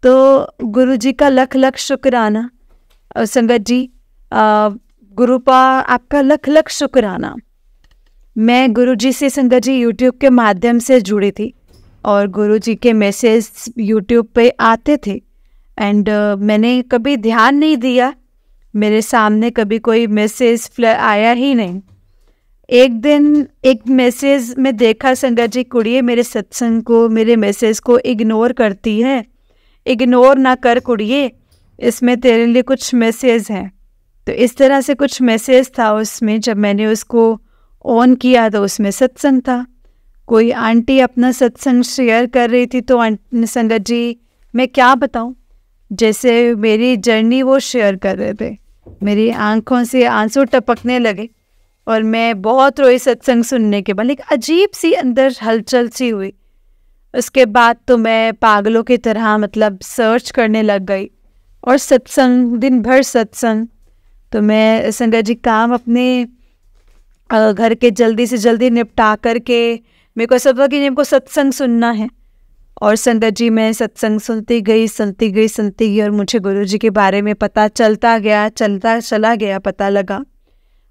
तो गुरु जी का लख लख शुक्राना संगत जी। गुरुपा, आपका लख लख शुक्राना। मैं गुरु जी से संगत जी यूट्यूब के माध्यम से जुड़ी थी और गुरु जी के मैसेज यूट्यूब पे आते थे। एंड मैंने कभी ध्यान नहीं दिया, मेरे सामने कभी कोई मैसेज आया ही नहीं। एक दिन एक मैसेज में देखा संगत जी, कुड़िए मेरे सत्संग को, मेरे मैसेज को इग्नोर करती है। इग्नोर ना कर कुड़िए, इसमें तेरे लिए कुछ मैसेज हैं। तो इस तरह से कुछ मैसेज था उसमें। जब मैंने उसको ऑन किया तो उसमें सत्संग था। कोई आंटी अपना सत्संग शेयर कर रही थी। तो संगत जी, मैं क्या बताऊं, जैसे मेरी जर्नी वो शेयर कर रहे थे। मेरी आंखों से आंसू टपकने लगे और मैं बहुत रोई सत्संग सुनने के बाद। एक अजीब सी अंदर हलचल सी हुई। उसके बाद तो मैं पागलों की तरह मतलब सर्च करने लग गई और सत्संग, दिन भर सत्संग। तो मैं संगत जी काम अपने घर के जल्दी से जल्दी निपटा करके, मेरे को ऐसा था कि मेरे को सत्संग सुनना है। और संगत जी, मैं सत्संग सुनती गई और मुझे गुरु जी के बारे में पता चलता चला गया, पता लगा।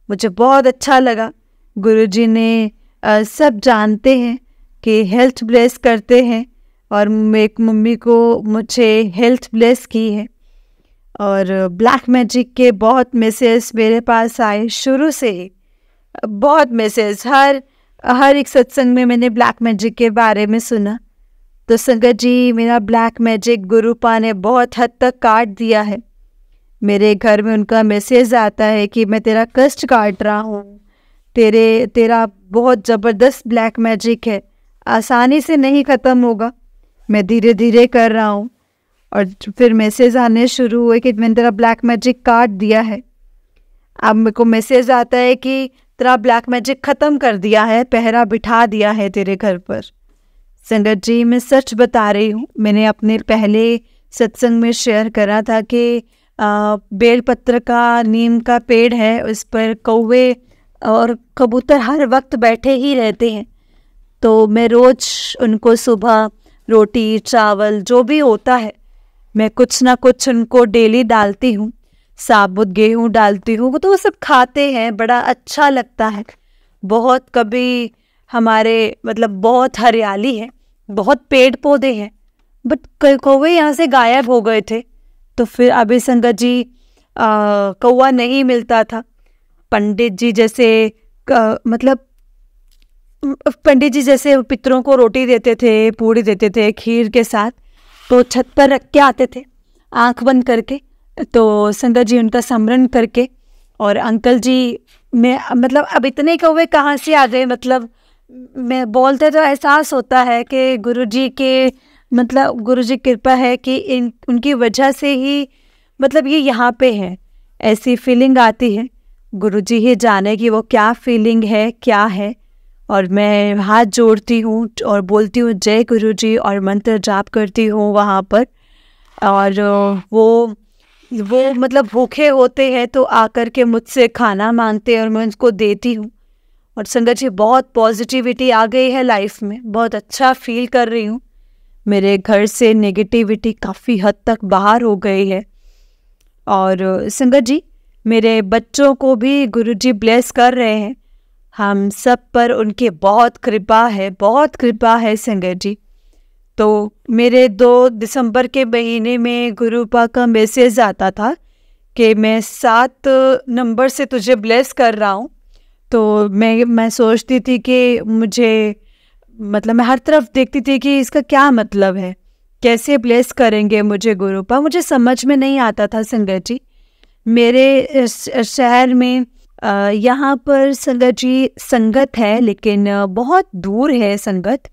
मुझे बहुत अच्छा लगा। गुरु जी ने सब जानते हैं कि हेल्थ ब्लेस करते हैं और मेरी मम्मी को मुझे हेल्थ ब्लेस की है। और ब्लैक मैजिक के बहुत मैसेज मेरे पास आए शुरू से ही, बहुत मैसेज। हर एक सत्संग में मैंने ब्लैक मैजिक के बारे में सुना। तो संगत जी, मेरा ब्लैक मैजिक गुरुपा ने बहुत हद तक काट दिया है। मेरे घर में उनका मैसेज आता है कि मैं तेरा कष्ट काट रहा हूँ, तेरा बहुत ज़बरदस्त ब्लैक मैजिक है, आसानी से नहीं ख़त्म होगा, मैं धीरे धीरे कर रहा हूँ। और फिर मैसेज आने शुरू हुए कि मैंने तेरा ब्लैक मैजिक काट दिया है। अब मेरे को मैसेज आता है कि तेरा ब्लैक मैजिक ख़त्म कर दिया है, पहरा बिठा दिया है तेरे घर पर। संगत जी, मैं सच बता रही हूँ। मैंने अपने पहले सत्संग में शेयर करा था कि बेलपत्र का, नीम का पेड़ है, उस पर कौवे और कबूतर हर वक्त बैठे ही रहते हैं। तो मैं रोज़ उनको सुबह रोटी चावल जो भी होता है, मैं कुछ ना कुछ उनको डेली डालती हूँ। साबुत गेहूँ डालती हूँ, तो वो सब खाते हैं, बड़ा अच्छा लगता है। बहुत कभी हमारे मतलब बहुत हरियाली है, बहुत पेड़ पौधे हैं, बट कौवे यहाँ से गायब हो गए थे। तो फिर अभी संगत जी कौवा नहीं मिलता था। पंडित जी जैसे मतलब पंडित जी जैसे पितरों को रोटी देते थे, पूड़ी देते थे खीर के साथ, तो छत पर रख के आते थे आंख बंद करके। तो संगत जी उनका स्मरण करके, और अंकल जी में मतलब अब इतने कौवे कहाँ से आ गए, मतलब मैं बोलते तो एहसास होता है कि गुरुजी के मतलब गुरुजी कृपा है कि उनकी वजह से ही मतलब ये यहाँ पे है, ऐसी फीलिंग आती है। गुरुजी ही जाने कि वो क्या फीलिंग है, क्या है। और मैं हाथ जोड़ती हूँ और बोलती हूँ जय गुरुजी, और मंत्र जाप करती हूँ वहाँ पर। और वो मतलब भूखे होते हैं तो आकर के मुझसे खाना मांगते हैं और मैं उनको देती हूँ। और संगत जी बहुत पॉजिटिविटी आ गई है लाइफ में, बहुत अच्छा फील कर रही हूँ। मेरे घर से नेगेटिविटी काफ़ी हद तक बाहर हो गई है। और संगत जी मेरे बच्चों को भी गुरुजी ब्लेस कर रहे हैं। हम सब पर उनकी बहुत कृपा है, बहुत कृपा है संगत जी। तो मेरे 2 दिसंबर के महीने में गुरुपा का मैसेज आता था कि मैं 7 नंबर से तुझे ब्लेस कर रहा हूँ। तो मैं सोचती थी कि मुझे मतलब मैं हर तरफ देखती थी कि इसका क्या मतलब है, कैसे ब्लेस करेंगे मुझे गुरुपा, मुझे समझ में नहीं आता था संगत जी। मेरे शहर में यहाँ पर संगत जी संगत है, लेकिन बहुत दूर है संगत।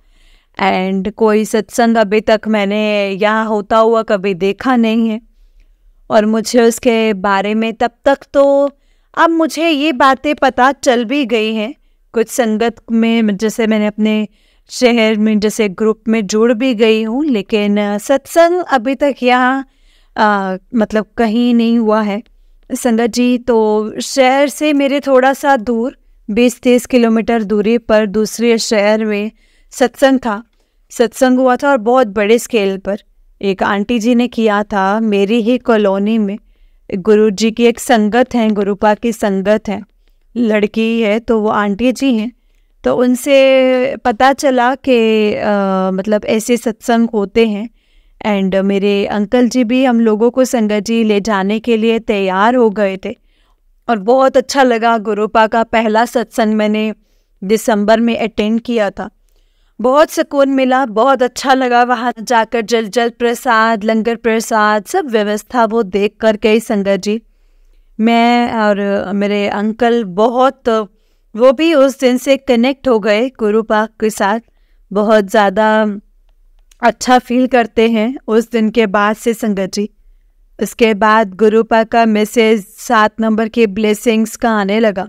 एंड कोई सत्संग अभी तक मैंने यहाँ होता हुआ कभी देखा नहीं है। और मुझे उसके बारे में तब तक तो अब मुझे ये बातें पता चल भी गई हैं कुछ संगत में, जैसे मैंने अपने शहर में जैसे ग्रुप में जुड़ भी गई हूँ, लेकिन सत्संग अभी तक यहाँ मतलब कहीं नहीं हुआ है संगत जी। तो शहर से मेरे थोड़ा सा दूर 20-30 किलोमीटर दूरी पर दूसरे शहर में सत्संग हुआ था, और बहुत बड़े स्केल पर एक आंटी जी ने किया था मेरी ही कॉलोनी में। गुरु जी की एक संगत है, गुरुपा की संगत है, लड़की है, तो वो आंटी जी हैं। तो उनसे पता चला कि मतलब ऐसे सत्संग होते हैं। एंड मेरे अंकल जी भी हम लोगों को संगत जी ले जाने के लिए तैयार हो गए थे, और बहुत अच्छा लगा। गुरुपा का पहला सत्संग मैंने दिसंबर में अटेंड किया था, बहुत सुकून मिला, बहुत अच्छा लगा वहाँ जाकर। जल प्रसाद, लंगर प्रसाद, सब व्यवस्था वो देख कर के संगत जी मैं और मेरे अंकल बहुत वो भी उस दिन से कनेक्ट हो गए गुरुपा के साथ, बहुत ज़्यादा अच्छा फील करते हैं उस दिन के बाद से संगत जी। उसके बाद गुरुपा का मैसेज 7 नंबर के ब्लेसिंग्स का आने लगा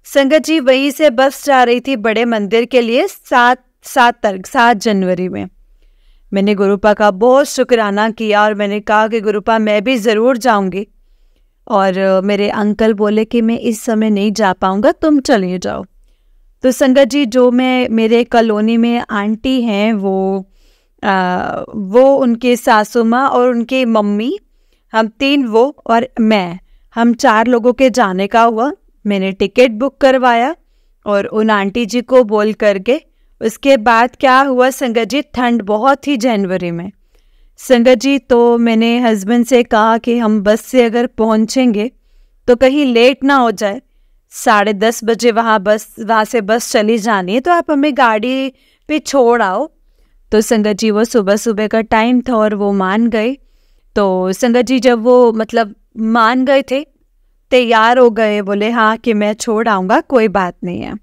संगत जी। वहीं से बस जा रही थी बड़े मंदिर के लिए 7 जनवरी में। मैंने गुरुपा का बहुत शुक्राना किया और मैंने कहा कि गुरुपा मैं भी ज़रूर जाऊंगी। और मेरे अंकल बोले कि मैं इस समय नहीं जा पाऊंगा, तुम चले जाओ। तो संगत जी जो मेरे कॉलोनी में आंटी हैं वो उनके सासू माँ और उनकी मम्मी, हम 3 वो और मैं, हम 4 लोगों के जाने का हुआ। मैंने टिकट बुक करवाया और उन आंटी जी को बोल करके। उसके बाद क्या हुआ संगत जी, ठंड बहुत ही जनवरी में संगत जी। तो मैंने हस्बैंड से कहा कि हम बस से अगर पहुंचेंगे तो कहीं लेट ना हो जाए, 10:30 बजे वहाँ से बस चली जानी है, तो आप हमें गाड़ी पे छोड़ आओ। तो संगत जी वो सुबह का टाइम था और वो मान गए। तो संगत जी जब वो मतलब मान गए थे, तैयार हो गए, बोले हाँ कि मैं छोड़ आऊँगा, कोई बात नहीं है।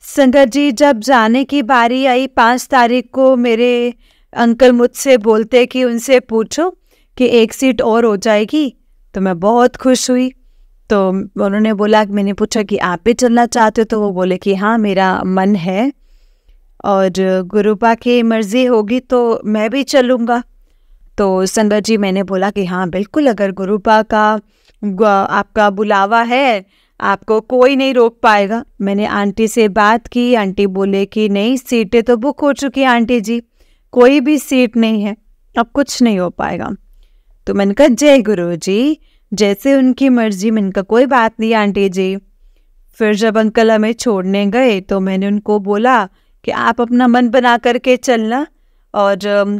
संगत जी जब जाने की बारी आई 5 तारीख को, मेरे अंकल मुझसे बोलते कि उनसे पूछो कि 1 सीट और हो जाएगी। तो मैं बहुत खुश हुई। तो उन्होंने बोला, मैंने पूछा कि आप भी चलना चाहते हो? तो वो बोले कि हाँ मेरा मन है और गुरुपा की मर्जी होगी तो मैं भी चलूँगा। तो संगत जी मैंने बोला कि हाँ बिल्कुल, अगर गुरुपा का आपका बुलावा है, आपको कोई नहीं रोक पाएगा। मैंने आंटी से बात की, आंटी बोले कि नहीं, सीटें तो बुक हो चुकी हैं आंटी जी, कोई भी सीट नहीं है, अब कुछ नहीं हो पाएगा। तो मैंने कहा जय गुरु जी, जैसे उनकी मर्जी। मैंने कहा कोई बात नहीं आंटी जी। फिर जब अंकल हमें छोड़ने गए तो मैंने उनको बोला कि आप अपना मन बना करके चलना और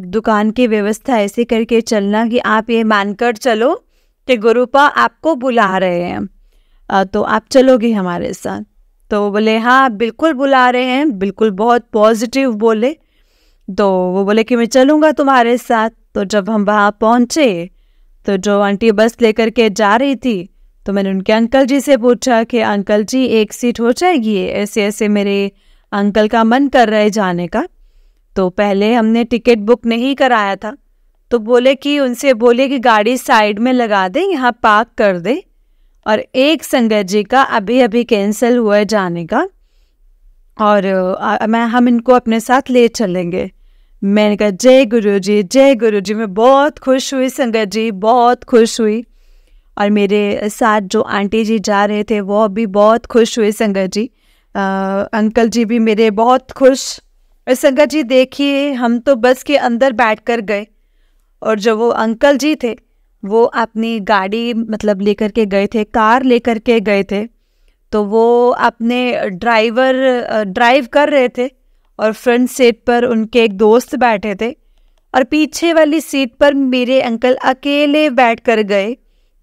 दुकान की व्यवस्था ऐसे करके चलना कि आप ये मानकर चलो कि गुरुपा आपको बुला रहे हैं, तो आप चलोगे हमारे साथ। तो वो बोले हाँ बिल्कुल बुला रहे हैं, बिल्कुल, बहुत पॉजिटिव बोले। तो वो बोले कि मैं चलूँगा तुम्हारे साथ। तो जब हम वहाँ पहुँचे तो जो आंटी बस लेकर के जा रही थी, तो मैंने उनके अंकल जी से पूछा कि अंकल जी एक सीट हो जाएगी, ऐसे ऐसे मेरे अंकल का मन कर रहा है जाने का। तो पहले हमने टिकट बुक नहीं कराया था, तो बोले कि उनसे बोले कि गाड़ी साइड में लगा दे, यहाँ पार्क कर दे, और एक संगत जी का अभी अभी कैंसिल हुआ है जाने का, और हम इनको अपने साथ ले चलेंगे। मैंने कहा जय गुरुजी, जय गुरुजी। मैं बहुत खुश हुई संगत जी, बहुत खुश हुई। और मेरे साथ जो आंटी जी जा रहे थे वो भी बहुत खुश हुए संगत जी। अंकल जी भी मेरे बहुत खुश। संगत जी देखिए, हम तो बस के अंदर बैठ कर गए, और जो वो अंकल जी थे वो अपनी गाड़ी मतलब लेकर के गए थे, कार लेकर के गए थे। तो वो अपने ड्राइव कर रहे थे, और फ्रंट सीट पर उनके एक दोस्त बैठे थे, और पीछे वाली सीट पर मेरे अंकल अकेले बैठ कर गए।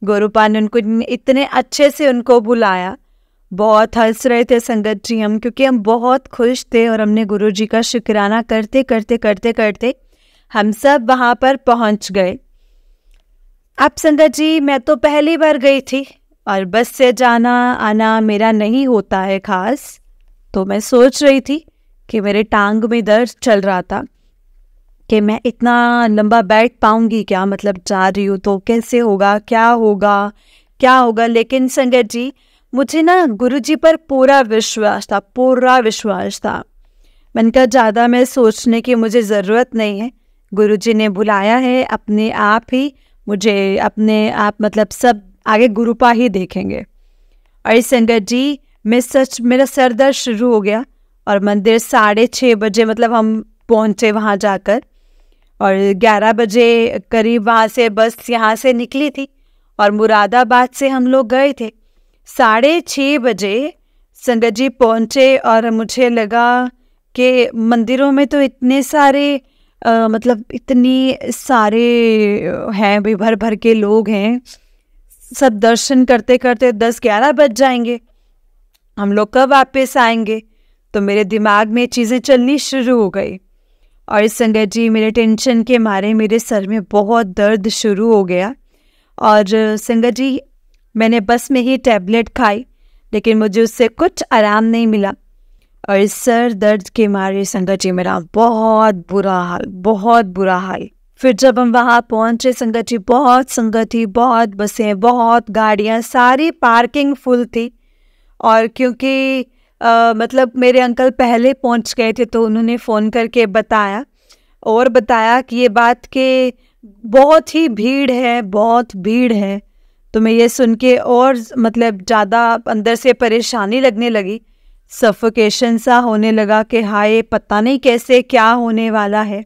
गुरुपा ने उनको इतने अच्छे से उनको बुलाया, बहुत हंस रहे थे संगत जी हम, क्योंकि हम बहुत खुश थे और हमने गुरुजी का शुक्राना करते करते करते करते हम सब वहाँ पर पहुँच गए। अब संगत जी मैं तो पहली बार गई थी और बस से जाना आना मेरा नहीं होता है खास, तो मैं सोच रही थी कि मेरे टांग में दर्द चल रहा था कि मैं इतना लंबा बैठ पाऊंगी क्या, मतलब जा रही हूँ तो कैसे होगा, क्या होगा क्या होगा। लेकिन संगत जी मुझे ना गुरुजी पर पूरा विश्वास था, पूरा विश्वास था। मैंने कहा ज़्यादा मैं सोचने की मुझे ज़रूरत नहीं है, गुरुजी ने बुलाया है, अपने आप ही मुझे अपने आप मतलब सब आगे गुरुपा ही देखेंगे। और संगत जी मेरा सर दर्द शुरू हो गया, और मंदिर 6:30 बजे मतलब हम पहुँचे वहाँ जाकर, और 11 बजे करीब वहाँ से बस यहाँ से निकली थी, और मुरादाबाद से हम लोग गए थे। 6:30 बजे संगत जी पहुँचे, और मुझे लगा कि मंदिरों में तो इतने सारे मतलब इतनी सारे हैं भाई, भर भर के लोग हैं, सब दर्शन करते करते 10-11 बज जाएंगे, हम लोग कब वापस आएंगे। तो मेरे दिमाग में चीज़ें चलनी शुरू हो गई, और संगत जी मेरे टेंशन के मारे मेरे सर में बहुत दर्द शुरू हो गया। और संगत जी मैंने बस में ही टैबलेट खाई, लेकिन मुझे उससे कुछ आराम नहीं मिला, और इस सर दर्द के मारे संगत जी मेरा बहुत बुरा हाल, बहुत बुरा हाल। फिर जब हम वहाँ पहुँचे संगत जी, बहुत संगत थी, बहुत बसें, बहुत गाड़ियाँ, सारी पार्किंग फुल थी। और क्योंकि मतलब मेरे अंकल पहले पहुँच गए थे, तो उन्होंने फ़ोन करके बताया कि ये बात कि बहुत ही भीड़ है, बहुत भीड़ है। तो मैं ये सुन के और मतलब ज़्यादा अंदर से परेशानी लगने लगी, सफोकेशन सा होने लगा कि हाय पता नहीं कैसे क्या होने वाला है,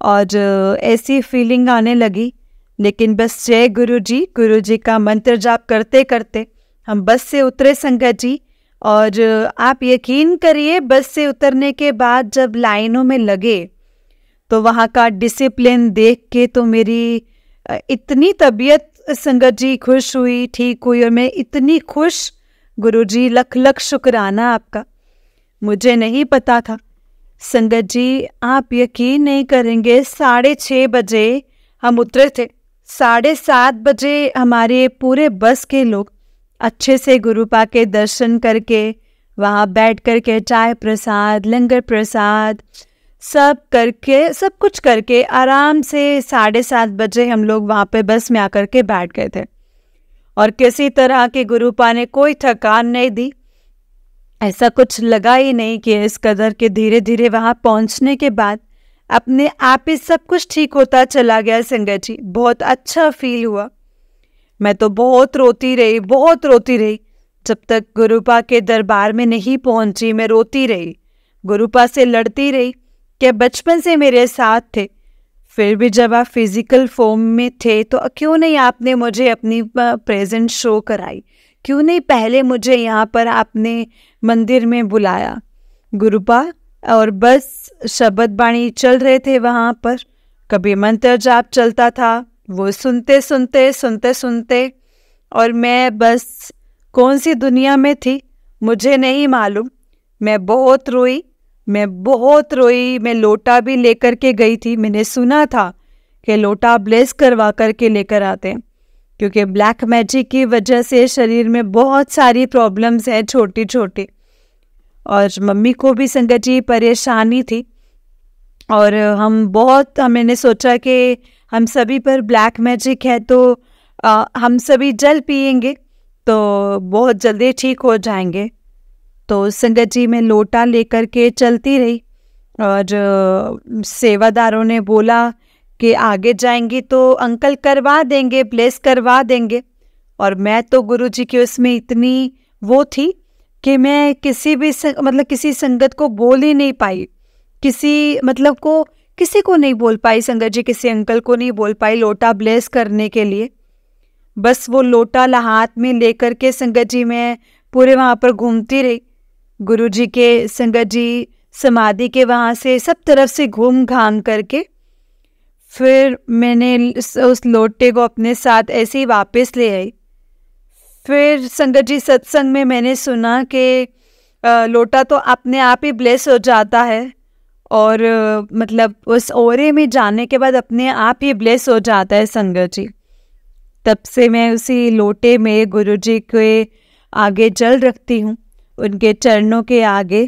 और ऐसी फीलिंग आने लगी। लेकिन बस जय गुरुजी का मंत्र जाप करते करते हम बस से उतरे संगत जी। और आप यकीन करिए बस से उतरने के बाद जब लाइनों में लगे तो वहाँ का डिसिप्लिन देख के तो मेरी इतनी तबीयत संगत जी खुश हुई, ठीक हुई, और मैं इतनी खुश। गुरुजी लख लख शुक्राना आपका। मुझे नहीं पता था संगत जी, आप यकीन नहीं करेंगे, 6:30 बजे हम उतरे थे, 7:30 बजे हमारे पूरे बस के लोग अच्छे से गुरुपा के दर्शन करके वहाँ बैठ करके चाय प्रसाद, लंगर प्रसाद सब करके, सब कुछ करके आराम से 7:30 बजे हम लोग वहाँ पे बस में आकर के बैठ गए थे। और किसी तरह के गुरुपा ने कोई थकान नहीं दी, ऐसा कुछ लगा ही नहीं कि इस कदर के धीरे धीरे वहाँ पहुँचने के बाद अपने आप ही सब कुछ ठीक होता चला गया संगत जी। बहुत अच्छा फील हुआ। मैं तो बहुत रोती रही जब तक गुरुपा के दरबार में नहीं पहुंची। मैं रोती रही, गुरुपा से लड़ती रही कि बचपन से मेरे साथ थे, फिर भी जब आप फिजिकल फॉर्म में थे तो क्यों नहीं आपने मुझे अपनी प्रेजेंस शो कराई, क्यों नहीं पहले मुझे यहाँ पर आपने मंदिर में बुलाया गुरुपा। और बस शब्द बाणी चल रहे थे वहाँ पर, कभी मंत्र जाप चलता था, वो सुनते सुनते सुनते सुनते, और मैं बस कौन सी दुनिया में थी मुझे नहीं मालूम। मैं बहुत रोई, मैं लोटा भी लेकर के गई थी। मैंने सुना था कि लोटा ब्लेस करवा करके लेकर आते हैं, क्योंकि ब्लैक मैजिक की वजह से शरीर में बहुत सारी प्रॉब्लम्स हैं छोटी छोटी, और मम्मी को भी संगत जी परेशानी थी। और मैंने सोचा कि हम सभी पर ब्लैक मैजिक है तो हम सभी जल पिएंगे तो बहुत जल्दी ठीक हो जाएंगे। तो संगत जी मैं लोटा लेकर के चलती रही, और सेवादारों ने बोला कि आगे जाएंगी तो अंकल करवा देंगे, ब्लेस करवा देंगे। और मैं तो गुरुजी की उसमें इतनी वो थी कि मैं किसी संगत को बोल ही नहीं पाई, किसी को नहीं बोल पाई संगत जी, किसी अंकल को नहीं बोल पाई लोटा ब्लेस करने के लिए। बस वो लोटा हाथ में लेकर के संगत जी मैं पूरे वहाँ पर घूमती रही। गुरुजी के संगत जी समाधि के वहाँ से सब तरफ से घूम घाम करके फिर मैंने उस लोटे को अपने साथ ऐसे ही वापस ले आई। फिर संगत जी सत्संग में मैंने सुना कि लोटा तो अपने आप ही ब्लेस हो जाता है, और उस ओरे में जाने के बाद अपने आप ही ब्लेस हो जाता है संगत जी। तब से मैं उसी लोटे में गुरुजी के आगे जल रखती हूँ, उनके चरणों के आगे,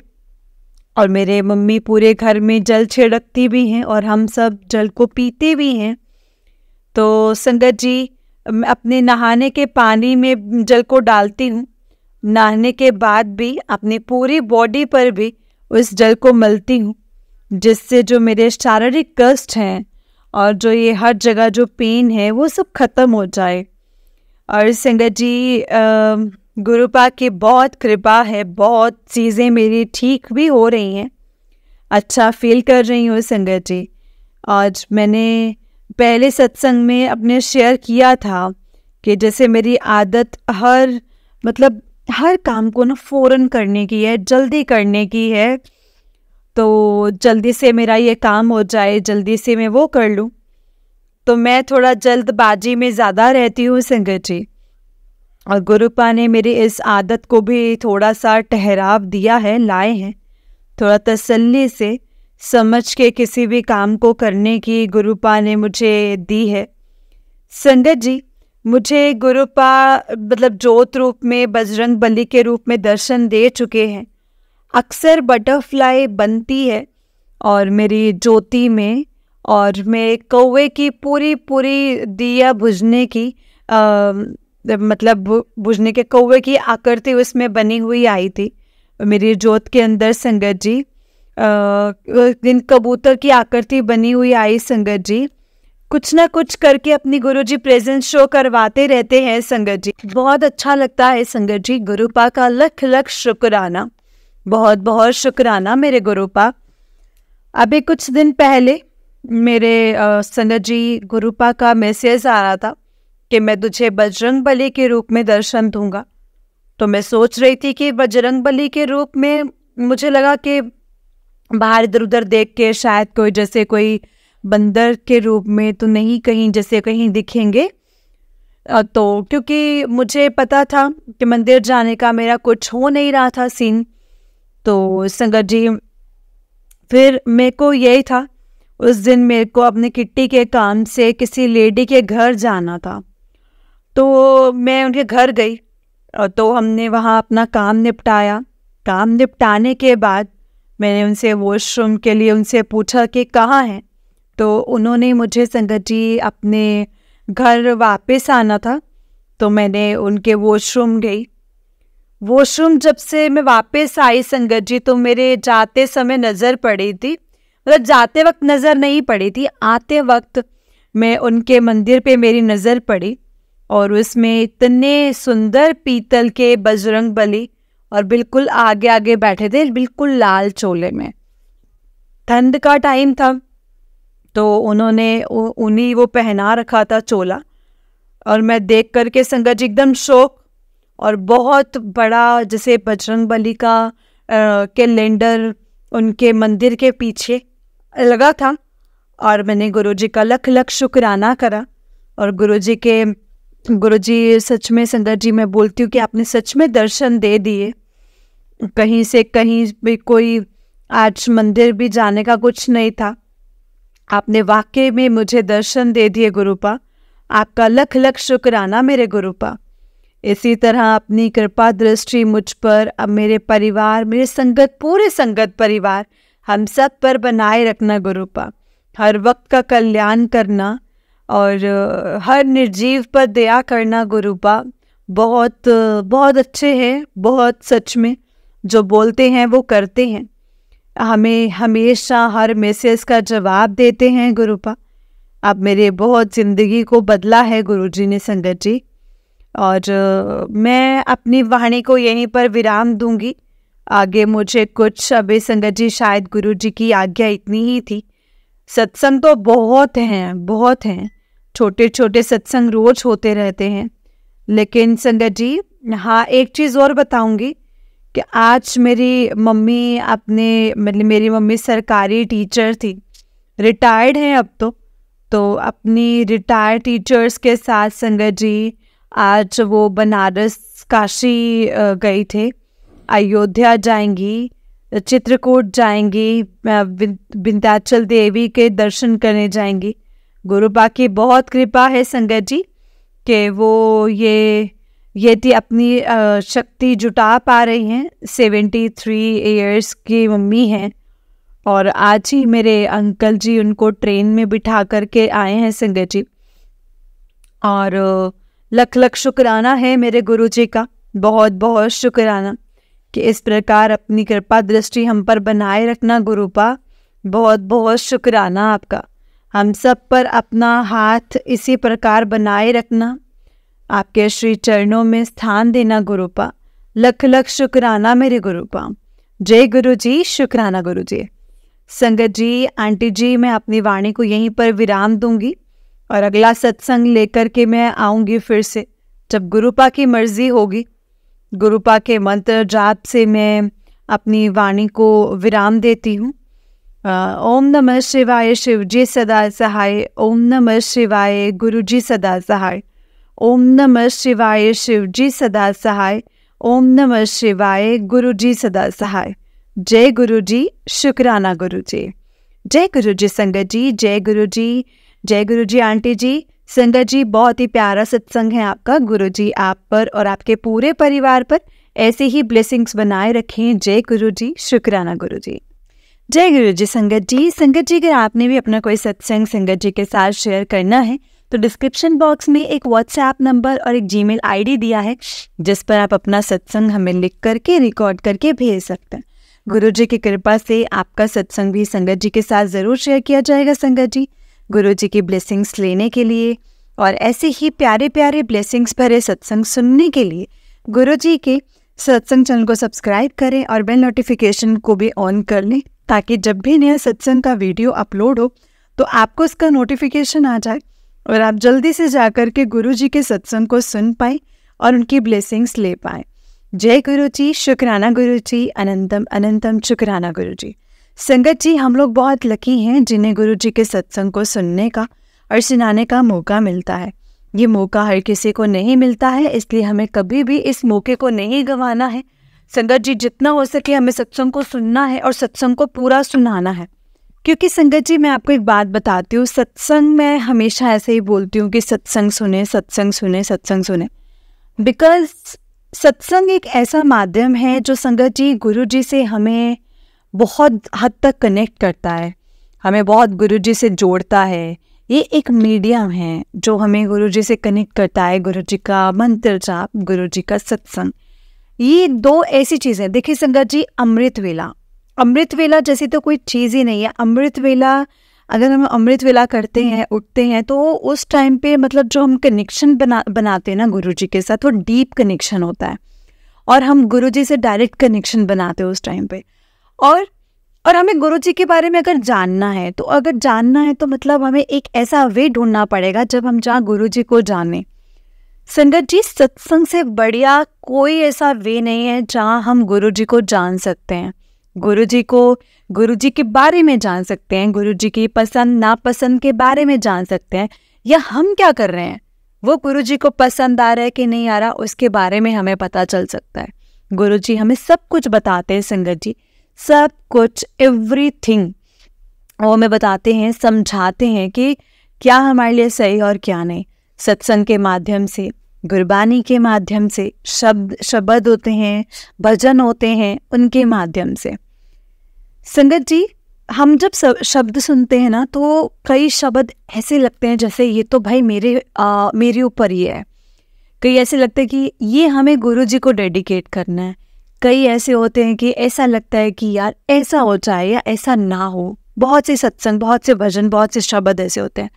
और मेरे मम्मी पूरे घर में जल छिड़कती भी हैं और हम सब जल को पीते भी हैं। तो संगत जी अपने नहाने के पानी में जल को डालती हूँ, नहाने के बाद भी अपनी पूरी बॉडी पर भी उस जल को मलती हूँ, जिससे जो मेरे शारीरिक कष्ट हैं और जो ये हर जगह जो पेन है वो सब खत्म हो जाए। और संगत जी गुरुपा की बहुत कृपा है, बहुत चीज़ें मेरी ठीक भी हो रही हैं, अच्छा फील कर रही हूँ संगत जी। आज मैंने पहले सत्संग में अपने शेयर किया था कि जैसे मेरी आदत हर काम को ना फ़ौरन करने की है, जल्दी करने की है, तो जल्दी से मेरा ये काम हो जाए, जल्दी से मैं वो कर लूँ। तो मैं थोड़ा जल्दबाजी में ज़्यादा रहती हूँ संगत जी, और गुरुपा ने मेरी इस आदत को भी थोड़ा सा ठहराव दिया है, लाए हैं, थोड़ा तसल्ली से समझ के किसी भी काम को करने की गुरुपा ने मुझे दी है। संगत जी मुझे गुरुपा ज्योत रूप में, बजरंग बली के रूप में दर्शन दे चुके हैं। अक्सर बटरफ्लाई बनती है और मेरी ज्योति में, और मैं कौवे की पूरी दिया बुझने की बुझने के कौवे की आकृति उसमें बनी हुई आई थी मेरी ज्योत के अंदर संगत जी। दिन कबूतर की आकृति बनी हुई आई संगत जी। कुछ ना कुछ करके अपनी गुरुजी प्रेजेंस शो करवाते रहते हैं संगत जी, बहुत अच्छा लगता है संगत जी। गुरुपा का लख लख शुक्राना, बहुत बहुत शुक्राना मेरे गुरुपा। अभी कुछ दिन पहले मेरे संगत जी गुरुपा का मैसेज आ रहा था कि मैं तुझे बजरंग बली के रूप में दर्शन दूंगा। तो मैं सोच रही थी कि बजरंग बली के रूप में, मुझे लगा कि बाहर इधर उधर देख के शायद कोई बंदर के रूप में तो नहीं, कहीं जैसे कहीं दिखेंगे। तो क्योंकि मुझे पता था कि मंदिर जाने का मेरा कुछ हो नहीं रहा था सीन, तो संगत जी फिर मेरे को यही था, उस दिन मेरे को अपने किट्टी के काम से किसी लेडी के घर जाना था, तो मैं उनके घर गई, तो हमने वहाँ अपना काम निपटाया। काम निपटाने के बाद मैंने उनसे वॉशरूम के लिए उनसे पूछा कि कहाँ हैं, तो उन्होंने मुझे संगत जी अपने घर वापस आना था, तो मैंने उनके वॉशरूम गई। वॉशरूम जब से मैं वापस आई संगत जी, तो मेरे जाते समय नज़र पड़ी थी, जाते वक्त नज़र नहीं पड़ी थी, आते वक्त मैं उनके मंदिर पे मेरी नज़र पड़ी, और उसमें इतने सुंदर पीतल के बजरंग बली और बिल्कुल आगे आगे बैठे थे, बिल्कुल लाल चोले में। ठंड का टाइम था तो उन्होंने उन्हीं वो पहना रखा था चोला, और मैं देख करके संगत जी एकदम शौक, और बहुत बड़ा जैसे बजरंग बली का कैलेंडर उनके मंदिर के पीछे लगा था। और मैंने गुरुजी का लख लख शुक्राना करा। और गुरुजी सच में संगत जी मैं बोलती हूँ कि आपने सच में दर्शन दे दिए। कहीं से कहीं भी कोई आज मंदिर भी जाने का कुछ नहीं था, आपने वाकई में मुझे दर्शन दे दिए गुरुपा। आपका लख लख शुक्राना मेरे गुरुपा। इसी तरह अपनी कृपा दृष्टि मुझ पर, अब मेरे परिवार, मेरे संगत, पूरे संगत परिवार, हम सब पर बनाए रखना गुरुपा। हर वक्त का कल्याण करना और हर निर्जीव पर दया करना गुरुपा। बहुत बहुत अच्छे हैं, बहुत सच में जो बोलते हैं वो करते हैं, हमें हमेशा हर मैसेज का जवाब देते हैं गुरुपा। अब मेरे बहुत ज़िंदगी को बदला है गुरुजी ने संगत जी। और मैं अपनी वाणी को यहीं पर विराम दूंगी। आगे मुझे कुछ अभी संगत जी, शायद गुरुजी की आज्ञा इतनी ही थी। सत्संग तो बहुत हैं, छोटे छोटे सत्संग रोज होते रहते हैं। लेकिन संगत जी हाँ, एक चीज़ और बताऊंगी कि आज मेरी मम्मी मेरी मम्मी सरकारी टीचर थी, रिटायर्ड हैं अब तो अपनी रिटायर्ड टीचर्स के साथ संगत जी आज वो बनारस काशी गई थे, अयोध्या जाएंगी, चित्रकूट जाएंगी, विंध्याचल देवी के दर्शन करने जाएंगी। गुरुपा की बहुत कृपा है संगत जी कि वो ये अपनी शक्ति जुटा पा रही हैं। 73 इयर्स की मम्मी हैं और आज ही मेरे अंकल जी उनको ट्रेन में बिठा करके आए हैं संगत जी। और लख लख शुक्राना है मेरे गुरुजी का, बहुत बहुत शुक्राना कि इस प्रकार अपनी कृपा दृष्टि हम पर बनाए रखना गुरुपा। बहुत बहुत शुक्राना आपका। हम सब पर अपना हाथ इसी प्रकार बनाए रखना, आपके श्री चरणों में स्थान देना गुरुपा। लख लख शुक्राना मेरे गुरुपा। जय गुरु जी, शुक्राना गुरु जी। संगत जी, आंटी जी, मैं अपनी वाणी को यहीं पर विराम दूंगी और अगला सत्संग लेकर के मैं आऊँगी फिर से, जब गुरुपा की मर्जी होगी। गुरुपा के मंत्र जाप से मैं अपनी वाणी को विराम देती हूँ। ओम नमः शिवाय, शिव जी सदा सहाय। ओम नमः शिवाय, गुरु जी सदा सहाय। ओम नमः शिवाय, शिव जी सदा सहाय। ओम नमः शिवाय, गुरु जी सदा सहाय। जय गुरु जी, शुक्राना गुरु जी। जय गुरु जी संगत जी, जय गुरु जी, जय गुरु जी आंटी जी। संगत जी, बहुत ही प्यारा सत्संग है आपका। गुरु जी आप पर और आपके पूरे परिवार पर ऐसे ही ब्लेसिंग्स बनाए रखें। जय गुरु जी, शुक्राना गुरु जी। जय गुरु जी संगत जी। संगत जी, अगर आपने भी अपना कोई सत्संग संगत जी के साथ शेयर करना है तो डिस्क्रिप्शन बॉक्स में एक व्हाट्सएप नंबर और एक जीमेल आईडी दिया है, जिस पर आप अपना सत्संग हमें लिख करके रिकॉर्ड करके भेज सकते हैं। गुरु जी की कृपा से आपका सत्संग भी संगत जी के साथ ज़रूर शेयर किया जाएगा। संगत जी, गुरु जी की ब्लेसिंग्स लेने के लिए और ऐसे ही प्यारे प्यारे ब्लेसिंग्स भरे सत्संग सुनने के लिए गुरु जी के सत्संग चैनल को सब्सक्राइब करें और बेल नोटिफिकेशन को भी ऑन कर लें, ताकि जब भी नया सत्संग का वीडियो अपलोड हो तो आपको उसका नोटिफिकेशन आ जाए और आप जल्दी से जाकर के गुरु जी के सत्संग को सुन पाएँ और उनकी ब्लेसिंग्स ले पाएँ। जय गुरु जी, शुक्राना गुरु जी, अनंतम अनंतम शुक्राना गुरु जी। संगत जी, हम लोग बहुत लकी हैं जिन्हें गुरु जी के सत्संग को सुनने का और सुनाने का मौका मिलता है। ये मौका हर किसी को नहीं मिलता है, इसलिए हमें कभी भी इस मौके को नहीं गंवाना है। संगत जी, जितना हो सके हमें सत्संग को सुनना है और सत्संग को पूरा सुनाना है। क्योंकि संगत जी, मैं आपको एक बात बताती हूँ, सत्संग मैं हमेशा ऐसे ही बोलती हूँ कि सत्संग सुने, सत्संग सुने, सत्संग सुने। बिकॉज सत्संग एक ऐसा माध्यम है जो संगत जी गुरु जी से हमें बहुत हद तक कनेक्ट करता है, हमें बहुत गुरु जी से जोड़ता है। ये एक मीडियम है जो हमें गुरु जी से कनेक्ट करता है। गुरु जी का मंत्र जाप, गुरु जी का सत्संग, ये दो ऐसी चीज़ें। देखिए संगत जी, अमृत वेला जैसी तो कोई चीज़ ही नहीं है। अमृत वेला, अगर हम अमृत वेला करते हैं, उठते हैं, तो उस टाइम पे मतलब जो हम कनेक्शन बनाते हैं ना गुरु जी के साथ, वो डीप कनेक्शन होता है और हम गुरु जी से डायरेक्ट कनेक्शन बनाते हैं उस टाइम पे। और और हमें गुरु जी के बारे में अगर जानना है तो मतलब हमें एक ऐसा वे ढूंढना पड़ेगा जब हम जहाँ गुरु जी को जाने। संगत जी, सत्संग से बढ़िया कोई ऐसा वे नहीं है जहाँ हम गुरु जी को जान सकते हैं, गुरु जी के बारे में जान सकते हैं, गुरु जी की पसंद नापसंद के बारे में जान सकते हैं, या हम क्या कर रहे हैं वो गुरु जी को पसंद आ रहा है कि नहीं आ रहा उसके बारे में हमें पता चल सकता है। गुरु जी हमें सब कुछ बताते हैं संगत जी, सब कुछ, एवरीथिंग वो हमें बताते हैं, समझाते हैं कि क्या हमारे लिए सही और क्या नहीं। सत्संग के माध्यम से, गुरबानी के माध्यम से, शब्द होते हैं, भजन होते हैं, उनके माध्यम से। संगत जी, हम जब शब्द सुनते हैं ना तो कई शब्द ऐसे लगते हैं जैसे ये तो भाई मेरे ऊपर ही है। कई ऐसे लगते हैं कि ये हमें गुरु जी को डेडिकेट करना है। कई ऐसे होते हैं कि ऐसा लगता है कि यार ऐसा हो जाए या ऐसा ना हो। बहुत से सत्संग, बहुत से भजन, बहुत से शब्द ऐसे होते हैं।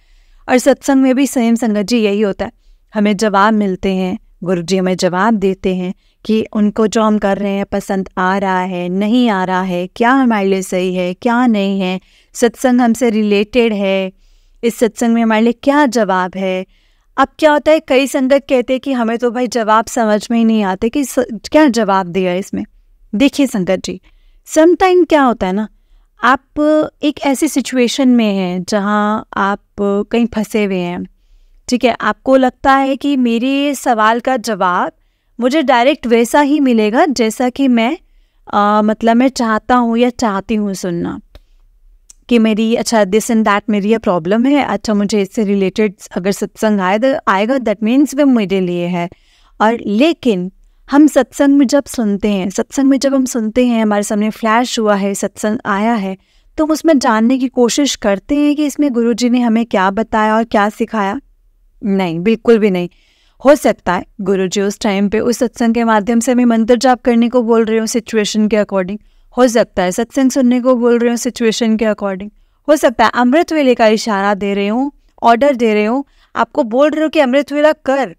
और सत्संग में भी सेम संगत जी यही होता है, हमें जवाब मिलते हैं, गुरु जी हमें जवाब देते हैं कि उनको जो हम कर रहे हैं पसंद आ रहा है, नहीं आ रहा है, क्या हमारे लिए सही है, क्या नहीं है, सत्संग हमसे रिलेटेड है, इस सत्संग में हमारे लिए क्या जवाब है। अब क्या होता है, कई संगत कहते हैं कि हमें तो भाई जवाब समझ में ही नहीं आते कि क्या जवाब दिया इसमें। देखिए संगत जी, समटाइम क्या होता है ना, आप एक ऐसी सिचुएशन में हैं जहाँ आप कहीं फंसे हुए हैं, ठीक है, आपको लगता है कि मेरे सवाल का जवाब मुझे डायरेक्ट वैसा ही मिलेगा जैसा कि मैं चाहता हूँ या चाहती हूँ सुनना, कि मेरी दिस एंड दैट मेरी ये प्रॉब्लम है, अच्छा मुझे इससे रिलेटेड अगर सत्संग आएगा दैट मीन्स वो मेरे लिए है। और लेकिन हम सत्संग में जब हम सुनते हैं, हमारे सामने फ्लैश हुआ है, सत्संग आया है, तो हम उसमें जानने की कोशिश करते हैं कि इसमें गुरुजी ने हमें क्या बताया और क्या सिखाया। नहीं, बिल्कुल भी नहीं। हो सकता है गुरुजी उस टाइम पे उस सत्संग के माध्यम से हमें मंत्र जाप करने को बोल रहे हो सिचुएशन के अकॉर्डिंग, हो सकता है सत्संग सुनने को बोल रहे हो सिचुएशन के अकॉर्डिंग, हो सकता है अमृत वेले का इशारा दे रहे हो, ऑर्डर दे रहे हो, आपको बोल रहे हो कि अमृत वेला कर।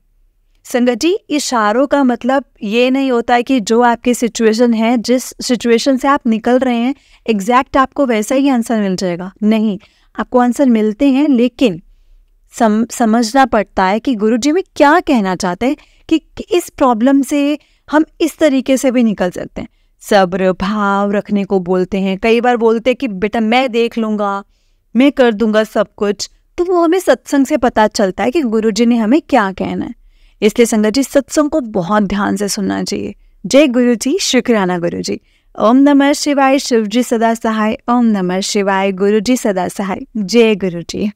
संगत जी, इशारों का मतलब ये नहीं होता है कि जो आपकी सिचुएशन है, जिस सिचुएशन से आप निकल रहे हैं, एग्जैक्ट आपको वैसा ही आंसर मिल जाएगा। नहीं, आपको आंसर मिलते हैं, लेकिन समझना पड़ता है कि गुरुजी में क्या कहना चाहते हैं, कि इस प्रॉब्लम से हम इस तरीके से भी निकल सकते हैं। सब्र भाव रखने को बोलते हैं, कई बार बोलते हैं कि बेटा मैं देख लूँगा, मैं कर दूंगा सब कुछ। तो वो हमें सत्संग से पता चलता है कि गुरुजी ने हमें क्या कहना है। इसलिए संगत जी, सत्संग को बहुत ध्यान से सुनना चाहिए। जय गुरु जी, शुक्राना गुरु जी। ओम नमः शिवाय, शिव जी सदा सहाय। ओम नमः शिवाय, गुरु जी सदा सहाय। जय गुरु जी।